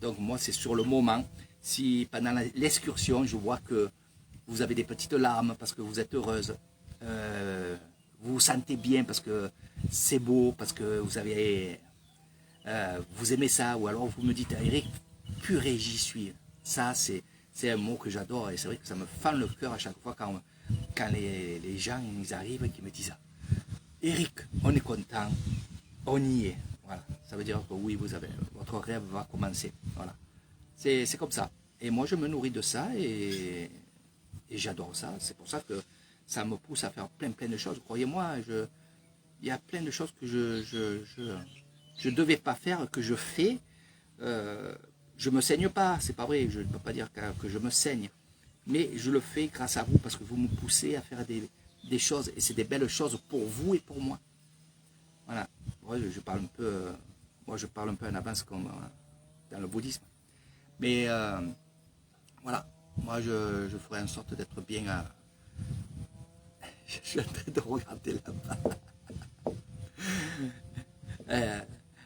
Donc moi c'est sur le moment. Si pendant l'excursion je vois que vous avez des petites larmes parce que vous êtes heureuse, vous vous sentez bien parce que c'est beau, parce que vous aimez ça, ou alors vous me dites, Eric, purée, j'y suis. Ça, c'est un mot que j'adore et c'est vrai que ça me fend le cœur à chaque fois quand les gens ils arrivent et qui me disent ça. Eric, on est content, on y est. Voilà, ça veut dire que oui, votre rêve va commencer. Voilà, c'est comme ça. Et moi, je me nourris de ça et j'adore ça. C'est pour ça que ça me pousse à faire plein de choses. Croyez-moi, il y a plein de choses que je devais pas faire, que je fais. Je me saigne pas, c'est pas vrai, je ne peux pas dire que je me saigne. Mais je le fais grâce à vous parce que vous me poussez à faire des choses et c'est des belles choses pour vous et pour moi. Voilà. Moi, je parle un peu, moi je parle un peu en avance comme dans le bouddhisme. Mais voilà, moi je ferai en sorte d'être bien à... Je suis en train de regarder là-bas.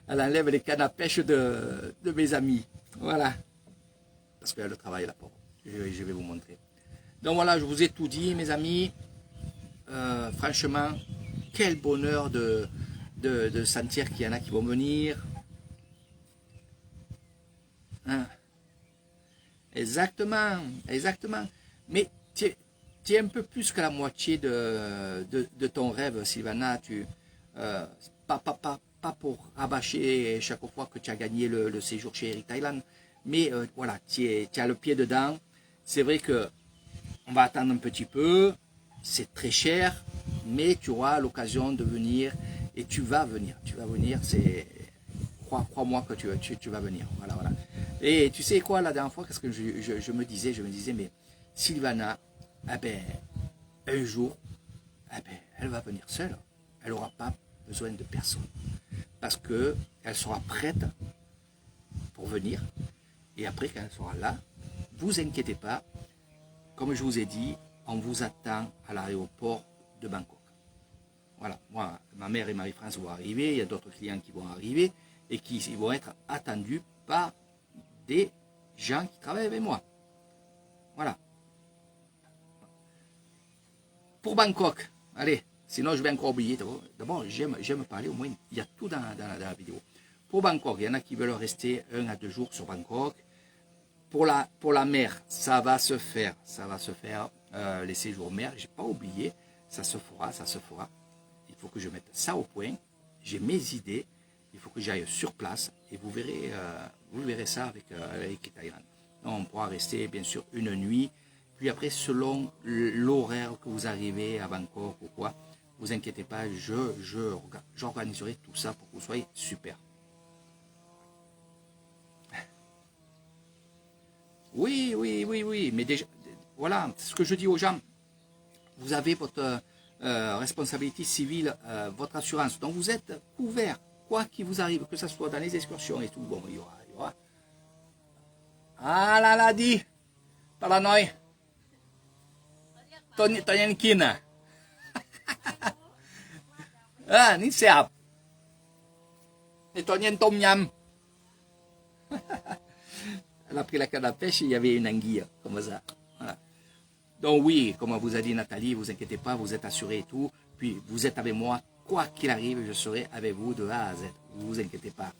Elle enlève les cannes à pêche de mes amis. Voilà. Parce qu'elle travaille là-bas. Je vais vous montrer. Donc voilà, je vous ai tout dit, mes amis. Franchement, quel bonheur de sentir qu'il y en a qui vont venir. Hein? Exactement, exactement. Mais tu es un peu plus que la moitié de ton rêve, Sylvana. Pas pour rabâcher chaque fois que tu as gagné le séjour chez Eric Thailand, mais voilà, tu as le pied dedans. C'est vrai que on va attendre un petit peu, c'est très cher, mais tu auras l'occasion de venir et tu vas venir, crois-moi que tu vas venir. Voilà, voilà. Et tu sais quoi, la dernière fois, qu'est-ce que je me disais, mais Sylvana, eh ben, un jour, eh ben, elle va venir seule, elle n'aura pas besoin de personne. Parce qu'elle sera prête pour venir. Et après, quand elle sera là, vous inquiétez pas. Comme je vous ai dit, on vous attend à l'aéroport de Bangkok. Voilà, moi, ma mère et Marie-France vont arriver, il y a d'autres clients qui vont arriver et qui vont être attendus par des gens qui travaillent avec moi. Voilà. Pour Bangkok, allez, sinon je vais encore oublier. D'abord, j'aime parler, au moins, il y a tout dans la vidéo. Pour Bangkok, il y en a qui veulent rester 1 à 2 jours sur Bangkok. Pour la mer, ça va se faire, les séjours mer, j'ai pas oublié, ça se fera. Il faut que je mette ça au point, j'ai mes idées, il faut que j'aille sur place et vous verrez ça avec Thailand. On pourra rester bien sûr une nuit, puis après selon l'horaire que vous arrivez à Bangkok ou quoi, vous inquiétez pas, j'organiserai tout ça pour que vous soyez super. Oui, mais déjà, voilà, ce que je dis aux gens, vous avez votre responsabilité civile, votre assurance, donc vous êtes couvert, quoi qu'il vous arrive, que ce soit dans les excursions et tout, bon, il y aura. Ah là, dit, paranoïa, Tonyen Kina. Ah, ni siap. Ni Tonyen Tom Yam. Elle a pris la canne à pêche, il y avait une anguille, comme ça. Voilà. Donc oui, comme vous a dit Nathalie, vous inquiétez pas, vous êtes assurés et tout. Puis vous êtes avec moi, quoi qu'il arrive, je serai avec vous de A à Z. Vous inquiétez pas.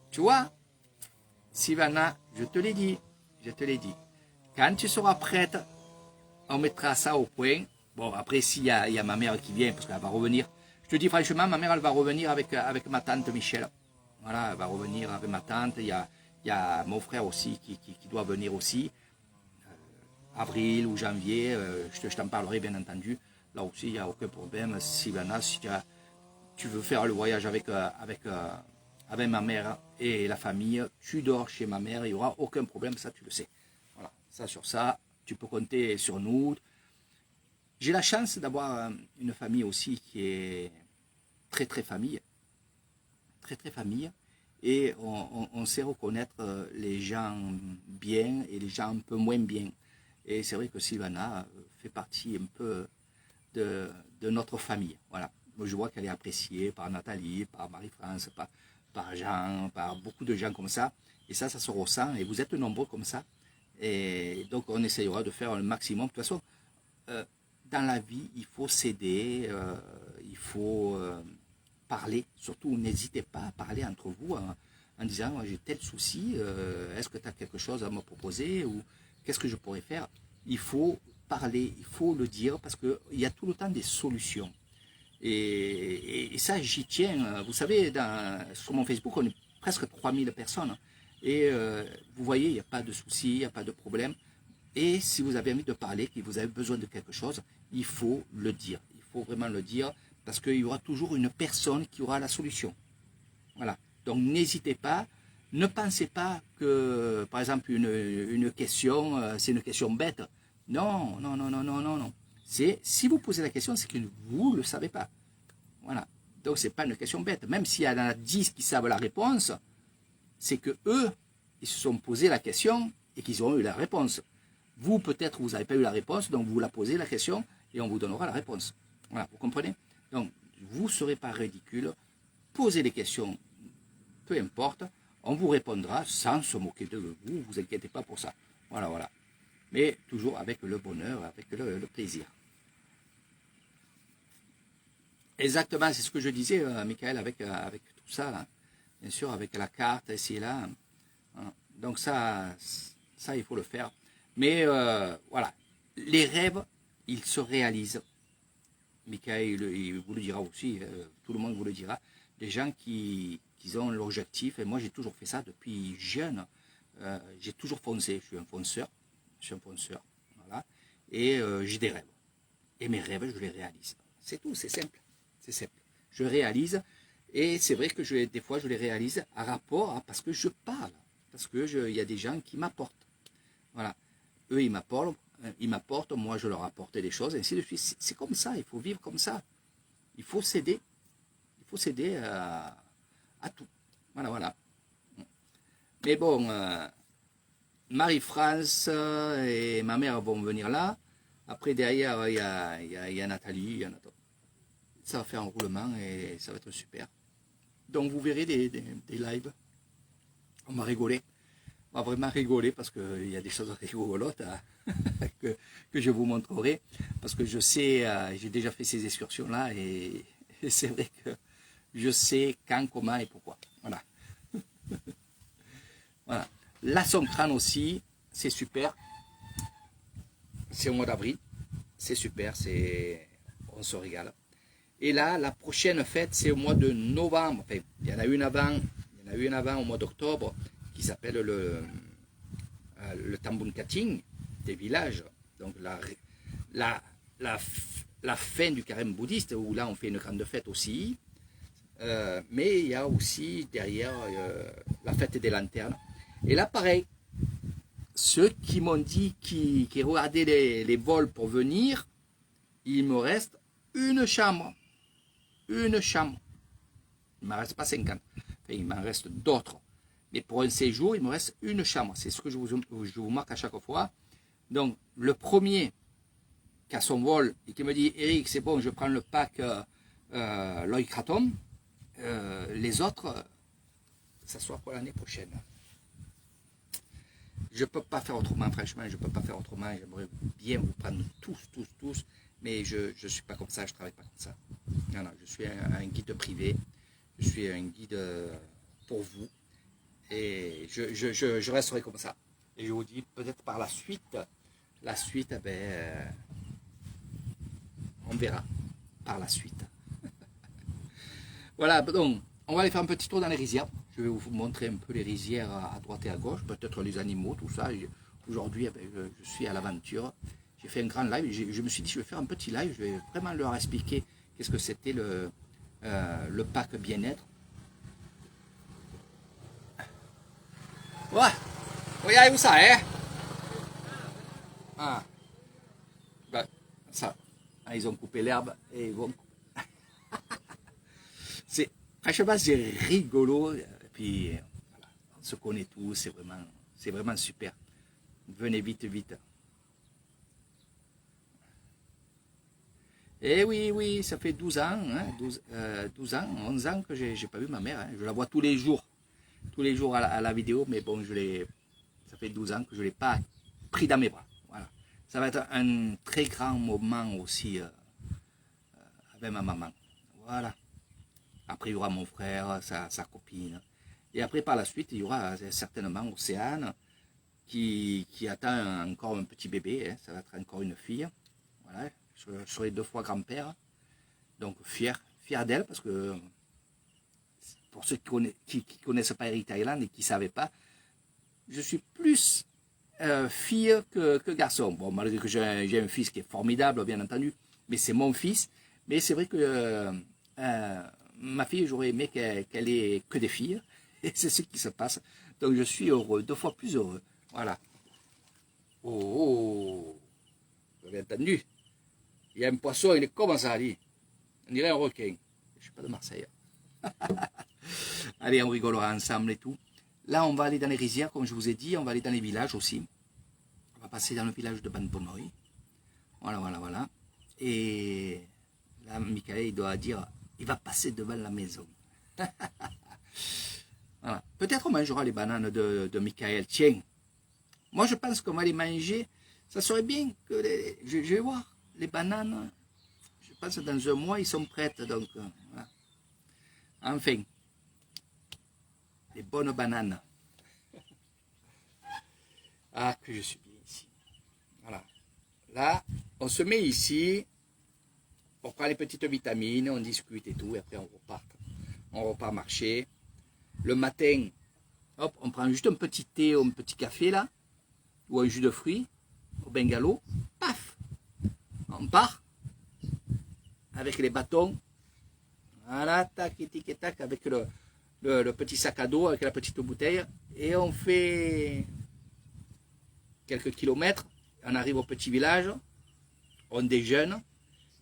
Tu vois, Sylvana, je te l'ai dit. Quand tu seras prête, on mettra ça au point. Bon, après, s'il y a ma mère qui vient, parce qu'elle va revenir. Je te dis franchement, ma mère, elle va revenir avec ma tante Michel. Voilà, elle va revenir avec ma tante. Il y a mon frère aussi qui doit venir aussi. Avril ou janvier, je t'en parlerai bien entendu. Là aussi, il n'y a aucun problème. Sylvana, si tu veux faire le voyage avec ma mère et la famille, tu dors chez ma mère, il n'y aura aucun problème, ça tu le sais. Voilà, ça sur ça, tu peux compter sur nous. J'ai la chance d'avoir une famille aussi qui est très très famille. Très famille, et on sait reconnaître les gens bien et les gens un peu moins bien. Et c'est vrai que Sylvana fait partie un peu de notre famille. Voilà. Moi, je vois qu'elle est appréciée par Nathalie, par Marie-France, par Jean, par beaucoup de gens comme ça. Et ça se ressent, et vous êtes nombreux comme ça. Et donc, on essayera de faire le maximum. De toute façon, dans la vie, il faut s'aider, il faut parler. Surtout, n'hésitez pas à parler entre vous en disant j'ai tel souci, est-ce que tu as quelque chose à me proposer ou qu'est-ce que je pourrais faire. Il faut parler, il faut le dire parce qu'il y a tout le temps des solutions. Et ça, j'y tiens. Vous savez, sur mon Facebook, on est presque 3000 personnes. Et vous voyez, il n'y a pas de souci, il n'y a pas de problème. Et si vous avez envie de parler, que vous avez besoin de quelque chose, il faut le dire. Il faut vraiment le dire parce qu'il y aura toujours une personne qui aura la solution. Voilà. Donc n'hésitez pas. Ne pensez pas que, par exemple, une question, c'est une question bête. Non. Si vous posez la question, c'est que vous ne le savez pas. Voilà. Donc ce n'est pas une question bête. Même s'il y en a 10 qui savent la réponse, c'est que eux, ils se sont posé la question et qu'ils ont eu la réponse. Vous, peut-être, vous n'avez pas eu la réponse, donc vous la posez la question et on vous donnera la réponse. Voilà, vous comprenez? Donc, vous ne serez pas ridicule. Posez des questions, peu importe. On vous répondra sans se moquer de vous. Ne vous inquiétez pas pour ça. Voilà. Mais toujours avec le bonheur, avec le plaisir. Exactement, c'est ce que je disais, Michael, avec tout ça, là. Bien sûr, avec la carte, ici et là. Donc ça, il faut le faire. Mais voilà, les rêves, ils se réalisent. Michael, il vous le dira aussi, tout le monde vous le dira. Les gens qui ont l'objectif, et moi j'ai toujours fait ça depuis jeune, j'ai toujours foncé, je suis un fonceur, voilà, et j'ai des rêves. Et mes rêves, je les réalise. C'est tout, c'est simple. Je réalise, et c'est vrai que des fois je les réalise à rapport, parce que je parle, parce qu'il y a des gens qui m'apportent. Voilà. Eux, ils m'apportent, moi je leur apporte des choses, ainsi de suite. C'est comme ça, il faut vivre comme ça. il faut céder à tout. Voilà, voilà. Mais bon, Marie-France et ma mère vont venir là. Après, derrière, il y a Nathalie, il y en a d'autres. Ça va faire un roulement et ça va être super. Donc, vous verrez des lives. On va rigoler. On va vraiment rigoler parce qu'il y a des choses rigolotes que je vous montrerai. Parce que je sais, j'ai déjà fait ces excursions-là et c'est vrai que je sais quand, comment et pourquoi. Voilà. Voilà. La Songkran aussi, c'est super. C'est au mois d'avril. C'est super, on se régale. Et là, la prochaine fête, c'est au mois de novembre. Enfin, il y en a une avant au mois d'octobre qui s'appelle le Tambun Kating des villages. Donc la fin du carême bouddhiste où là on fait une grande fête aussi. Mais il y a aussi derrière la fête des lanternes. Et là pareil, ceux qui m'ont dit qui regardaient les vols pour venir, il me reste une chambre. Une chambre. Il ne m'en reste pas 50. Enfin, il m'en reste d'autres. Mais pour un séjour, il me reste une chambre. C'est ce que je vous marque à chaque fois. Donc, le premier qui a son vol et qui me dit « Eric, c'est bon, je prends le pack Loïc Kratom », les autres, ça soit pour l'année prochaine. Je ne peux pas faire autrement, franchement, je ne peux pas faire autrement. J'aimerais bien vous prendre tous, mais je ne suis pas comme ça, je ne travaille pas comme ça. Non, non, je suis un guide privé, je suis un guide pour vous, et je resterai comme ça. Et je vous dis, peut-être par la suite, on verra, par la suite. Voilà, donc, on va aller faire un petit tour dans les rizières. Je vais vous montrer un peu les rizières à droite et à gauche, peut-être les animaux, tout ça. Aujourd'hui, je suis à l'aventure. J'ai fait un grand live. Je me suis dit, je vais faire un petit live. Je vais vraiment leur expliquer qu'est-ce que c'était le pack bien-être. Ouais, regardez où ça, hein? Ah, ben, ça. Ah, ils ont coupé l'herbe et ils vont. Franchement, c'est rigolo. Et puis, voilà, on se connaît tous, c'est vraiment super. Venez vite, vite. Eh oui, oui, ça fait 12 ans, hein, 12 ans, 11 ans que j'ai pas vu ma mère. Hein. Je la vois tous les jours à la vidéo, mais bon, ça fait 12 ans que je ne l'ai pas pris dans mes bras. Voilà. Ça va être un très grand moment aussi avec ma maman. Voilà. Après, il y aura mon frère, sa copine. Et après, par la suite, il y aura certainement Océane qui attend encore un petit bébé. Hein. Ça va être encore une fille. Voilà. Je serai 2 fois grand-père. Donc, fier d'elle parce que pour ceux qui connaissent pas Eric Thailand et qui ne savaient pas, je suis plus fille que garçon. Bon, malgré que j'ai un fils qui est formidable, bien entendu, mais c'est mon fils. Mais c'est vrai que ma fille, j'aurais aimé qu'elle ait que des filles. Et c'est ce qui se passe. Donc je suis heureux, 2 fois plus heureux. Voilà. Oh, vous avez entendu? Il y a un poisson, il est comme ça, dit. On dirait un requin. Je ne suis pas de Marseille. Allez, on rigolera ensemble et tout. Là, on va aller dans les rizières, comme je vous ai dit. On va aller dans les villages aussi. On va passer dans le village de Banponoï. Voilà. Et là, Michael, il doit dire, il va passer devant la maison. Voilà. Peut-être on mangera les bananes de Michael. Tiens, moi je pense qu'on va les manger. Ça serait bien que je vais voir les bananes. Je pense que dans un mois, ils sont prêtes. Donc, voilà. Enfin, les bonnes bananes. Ah, que je suis bien ici. Voilà. Là, on se met ici. On prend les petites vitamines, on discute et tout, et après on repart. On repart marcher. Le matin, hop, on prend juste un petit thé ou un petit café là, ou un jus de fruits, au bungalow, paf, on part avec les bâtons, voilà, tac, tic, tac, avec le petit sac à dos, avec la petite bouteille, et on fait quelques kilomètres, on arrive au petit village, on déjeune,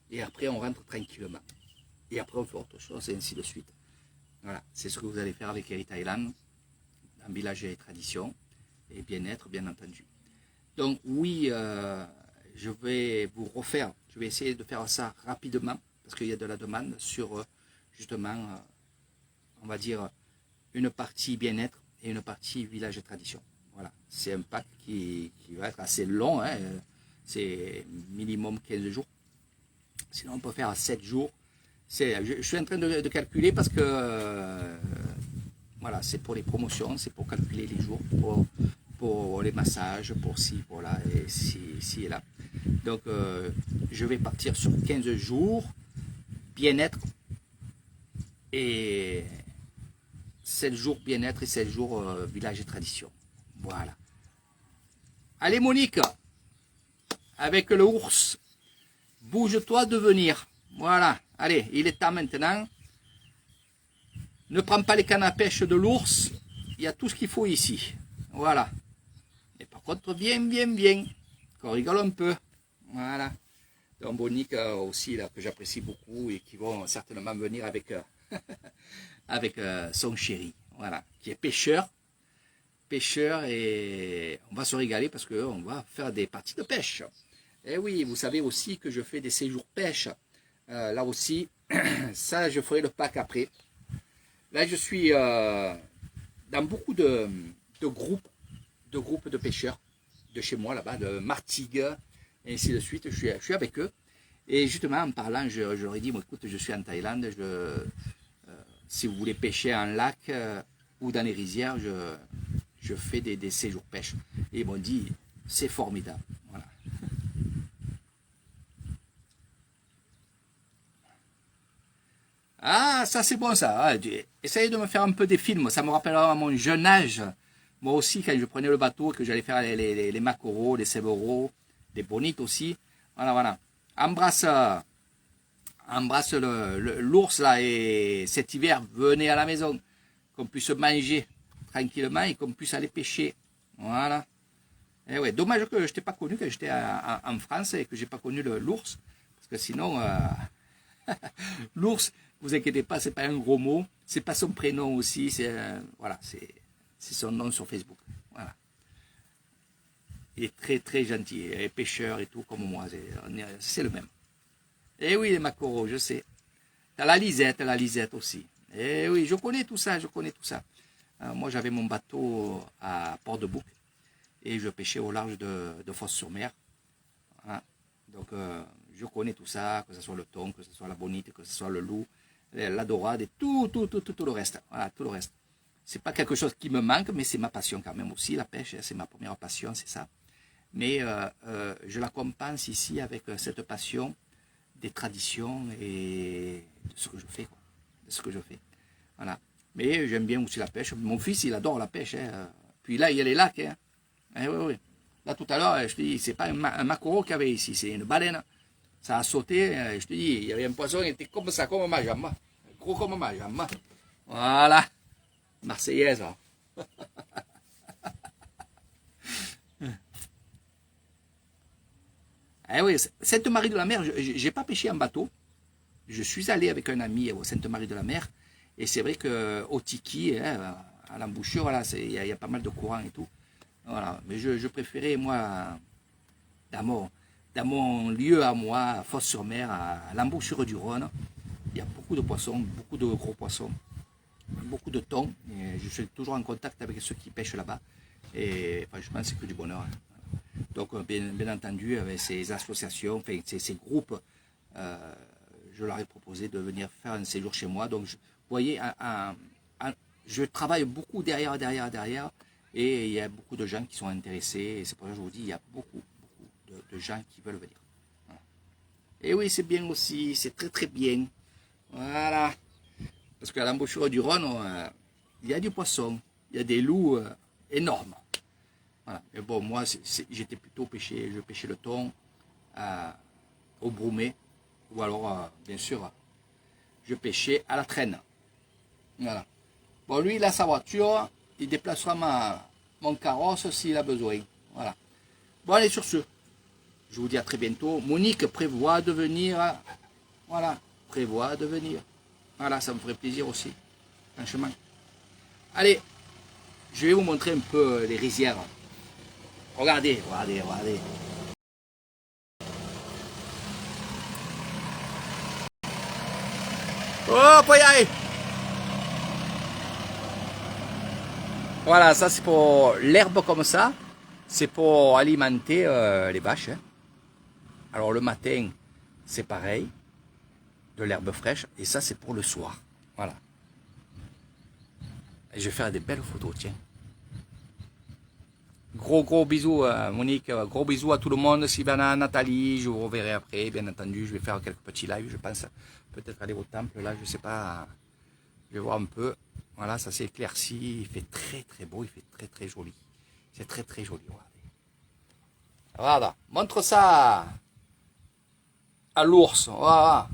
et après on rentre tranquillement. et après on fait autre chose, et ainsi de suite. Voilà, c'est ce que vous allez faire avec Eri Thailand, dans Village et Tradition, et bien-être, bien entendu. Donc oui, je vais vous refaire, je vais essayer de faire ça rapidement, parce qu'il y a de la demande sur, justement, on va dire, une partie bien-être et une partie Village et Tradition. Voilà, c'est un pack qui va être assez long, hein, c'est minimum 15 jours. Sinon, on peut faire à 7 jours. Je suis en train de calculer parce que voilà, c'est pour les promotions, c'est pour calculer les jours, pour les massages, pour ci, pour là, et ci et là. Donc, je vais partir sur 15 jours, bien-être, et 7 jours bien-être et 7 jours village et tradition. Voilà. Allez Monique, avec le ours, bouge-toi de venir. Voilà, allez, il est temps maintenant. Ne prends pas les cannes à pêche de l'ours, il y a tout ce qu'il faut ici. Voilà. Et par contre, viens, qu'on rigole un peu. Voilà. Donc Monique aussi, là, que j'apprécie beaucoup et qui vont certainement venir avec, avec son chéri. Voilà, qui est pêcheur. Et on va se régaler parce qu'on va faire des parties de pêche. Et oui, vous savez aussi que je fais des séjours pêche. Là aussi, ça je ferai le pack après. Là je suis dans beaucoup de groupes de pêcheurs de chez moi là-bas, de Martigues, et ainsi de suite. Je suis avec eux. Et justement en parlant, je leur ai dit, bon, écoute, je suis en Thaïlande, si vous voulez pêcher en lac ou dans les rizières, je fais des séjours pêche. Et ils m'ont dit, c'est formidable. Voilà. Ah, ça c'est bon ça. Essayez de me faire un peu des films. Ça me rappellera mon jeune âge. Moi aussi, quand je prenais le bateau, que j'allais faire les maquereaux, les sévereaux, des bonites aussi. Voilà, voilà. Embrasse l'ours là et cet hiver, venez à la maison. Qu'on puisse manger tranquillement et qu'on puisse aller pêcher. Voilà. Et ouais, dommage que je t'ai pas connu quand j'étais en France et que j'ai pas connu l'ours. Parce que sinon, l'ours, vous inquiétez pas, c'est pas un gros mot. C'est pas son prénom aussi. Voilà, c'est son nom sur Facebook. Voilà. Il est très très gentil. Il est pêcheur et tout comme moi. C'est le même. Et oui, les maquereaux, je sais. T'as la lisette aussi. Et oui, je connais tout ça. Moi, j'avais mon bateau à Port-de-Bouc et je pêchais au large de Fos-sur-Mer. Hein. Donc, je connais tout ça, que ce soit le thon, que ce soit la bonite, que ce soit le loup, la dorade et tout le reste. Voilà, tout le reste. C'est pas quelque chose qui me manque, mais c'est ma passion quand même aussi, la pêche. C'est ma première passion, c'est ça. Mais je la compense ici avec cette passion des traditions et de ce que je fais. Quoi. De ce que je fais. Voilà. Mais j'aime bien aussi la pêche. Mon fils, il adore la pêche. Hein. Puis là, il y a les lacs. Hein. Eh, oui, oui. Là, tout à l'heure, je te dis, c'est pas un maquereau qu'il y avait ici, c'est une baleine. Ça a sauté. Je te dis, il y avait un poisson, il était comme ça, comme ma jambe. Gros comme ma jambe. Voilà. Marseillaise. Eh oui, Sainte-Marie-de-la-Mer, je n'ai pas pêché en bateau. Je suis allé avec un ami au Sainte-Marie-de-la-Mer. Et c'est vrai qu'au Tiki, hein, à l'embouchure, voilà, il y a pas mal de courant et tout. Voilà. Mais je préférais, moi, dans mon lieu à moi, Fos-sur-Mer, à l'embouchure du Rhône, il y a beaucoup de poissons, beaucoup de gros poissons, beaucoup de thon. Et je suis toujours en contact avec ceux qui pêchent là-bas. Et franchement, c'est que du bonheur. Hein. Donc, bien entendu, avec ces associations, enfin, ces groupes, je leur ai proposé de venir faire un séjour chez moi. Donc, vous voyez, je travaille beaucoup derrière, et il y a beaucoup de gens qui sont intéressés. Et c'est pour ça que je vous dis, il y a beaucoup de gens qui veulent venir. Voilà. Et oui, c'est bien aussi, c'est très très bien. Voilà. Parce qu'à l'embouchure du Rhône, il y a du poisson, il y a des loups énormes. Voilà. Mais bon, moi, j'étais plutôt je pêchais le thon au Broumet, ou alors, bien sûr, je pêchais à la traîne. Voilà. Bon, lui, il a sa voiture, il déplacera mon carrosse s'il a besoin. Voilà. Bon, allez, sur ce, je vous dis à très bientôt. Monique prévoit de venir, voilà, prévoient de venir. Voilà, ça me ferait plaisir aussi, franchement. Allez, je vais vous montrer un peu les rizières. Regardez, regardez, regardez. Oh, pour y aller. Voilà, ça c'est pour l'herbe comme ça. C'est pour alimenter les vaches. Hein. Alors le matin, c'est pareil, de l'herbe fraîche. Et ça, c'est pour le soir. Voilà. Et je vais faire des belles photos, tiens. Gros bisous Monique, gros bisous à tout le monde, Sylvana, Nathalie, je vous reverrai après, bien entendu, je vais faire quelques petits lives, je pense, peut-être aller au temple, là, je sais pas, je vais voir un peu, voilà, ça s'est éclairci, il fait très beau, il fait très joli, c'est très joli, regardez. Voilà, montre ça à l'ours, voilà,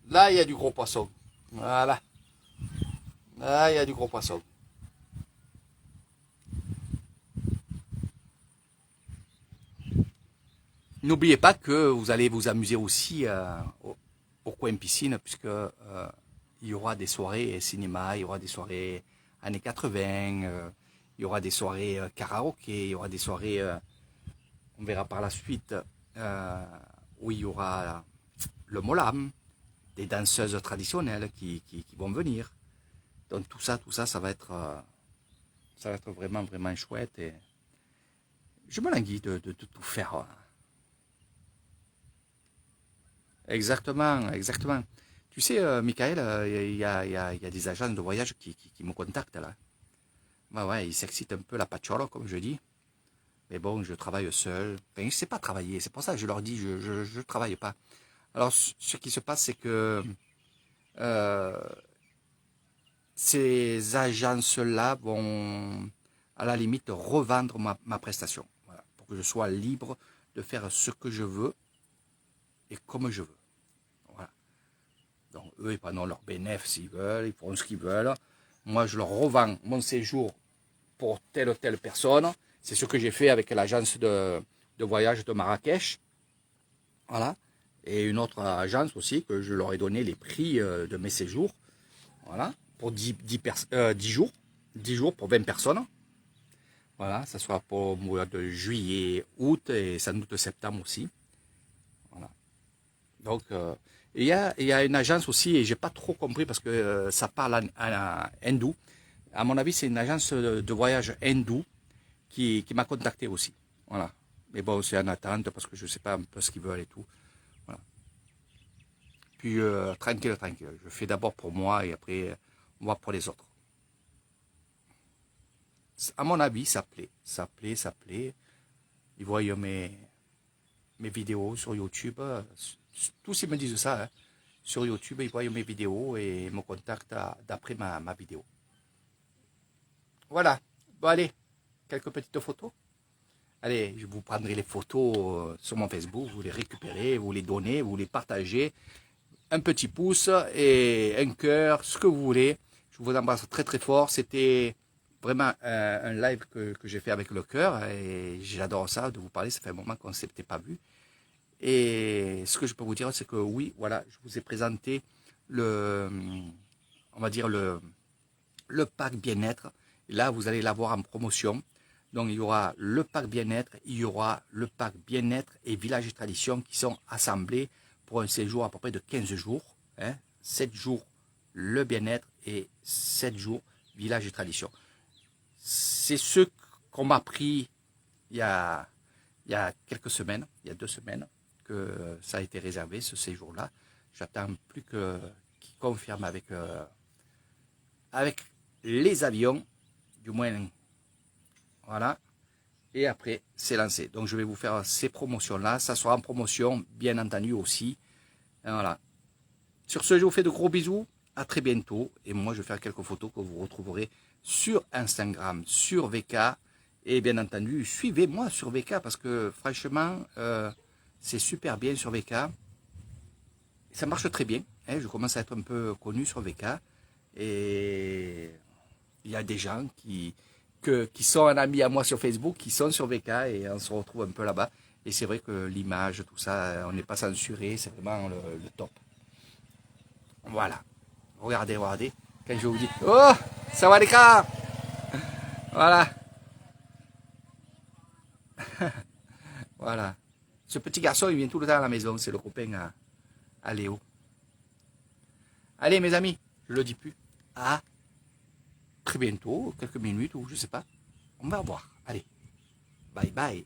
là il y a du gros poisson, voilà, là il y a du gros poisson. N'oubliez pas que vous allez vous amuser aussi au coin piscine, puisque il y aura des soirées cinéma, il y aura des soirées années 80, il y aura des soirées karaoké, il y aura des soirées, on verra par la suite, où il y aura le molam, des danseuses traditionnelles qui vont venir. Donc tout ça, ça va être vraiment chouette. Et je me languis de tout faire. Exactement. Tu sais, Michael, il y a des agents de voyage qui me contactent là. Ouais, ils s'excitent un peu la patchola, comme je dis. Mais bon, je travaille seul. Enfin, je ne sais pas travailler, c'est pour ça que je leur dis, je ne travaille pas. Alors, ce qui se passe, c'est que euh, ces agences-là vont, à la limite, revendre ma prestation. Voilà, pour que je sois libre de faire ce que je veux et comme je veux. Voilà. Donc, eux, ils prendront leur bénéfice s'ils veulent, ils feront ce qu'ils veulent. Moi, je leur revends mon séjour pour telle ou telle personne. C'est ce que j'ai fait avec l'agence de voyage de Marrakech. Voilà. Et une autre agence aussi, que je leur ai donné les prix de mes séjours. Voilà. Pour 10 jours. 10 jours pour 20 personnes. Voilà. Ça sera pour le mois de juillet, août et sans doute septembre aussi. Voilà. Donc, il y a une agence aussi, et j'ai pas trop compris parce que ça parle en hindou. À mon avis, c'est une agence de voyage hindou qui m'a contacté aussi. Voilà. Mais bon, c'est en attente parce que je sais pas un peu ce qu'ils veulent et tout. Voilà. Puis, tranquille. Je fais d'abord pour moi et après, on va pour les autres. À mon avis, ça plaît. Ça plaît. Ils voient mes vidéos sur YouTube. Tous ils me disent ça. Hein. Sur YouTube, ils voient mes vidéos et me contactent d'après ma vidéo. Voilà. Bon, allez. Quelques petites photos. Allez, je vous prendrai les photos sur mon Facebook, vous les récupérez, vous les donnez, vous les partagez. Un petit pouce et un cœur, ce que vous voulez. Je vous embrasse très fort. C'était vraiment un live que j'ai fait avec le cœur et j'adore ça, de vous parler. Ça fait un moment qu'on ne s'était pas vu. Et ce que je peux vous dire, c'est que oui, voilà, je vous ai présenté on va dire le pack bien-être. Là, vous allez l'avoir en promotion. Donc, il y aura le pack bien-être, il y aura le pack bien-être et village et tradition qui sont assemblés pour un séjour à peu près de 15 jours. Hein, 7 jours le bien-être et 7 jours village et tradition. C'est ce qu'on m'a pris il y a quelques semaines, il y a 2 semaines, que ça a été réservé, ce séjour-là. J'attends plus qu'ils confirment avec les avions, du moins. Voilà. Et après, c'est lancé. Donc, je vais vous faire ces promotions-là. Ça sera en promotion, bien entendu, aussi. Et voilà. Sur ce, je vous fais de gros bisous. À très bientôt. Et moi, je vais faire quelques photos que vous retrouverez sur Instagram, sur VK. Et bien entendu, suivez-moi sur VK parce que, franchement, c'est super bien sur VK. Ça marche très bien. Hein. Je commence à être un peu connu sur VK. Et il y a des gens qui sont un ami à moi sur Facebook, qui sont sur VK et on se retrouve un peu là-bas. Et c'est vrai que l'image, tout ça, on n'est pas censuré, c'est vraiment le top. Voilà. Regardez, regardez. Quand je vous dis, oh, ça va les gars. Voilà. Voilà. Ce petit garçon, il vient tout le temps à la maison. C'est le copain à Léo. Allez, mes amis, je le dis plus. À très bientôt, quelques minutes ou je sais pas. On va voir. Allez. Bye bye.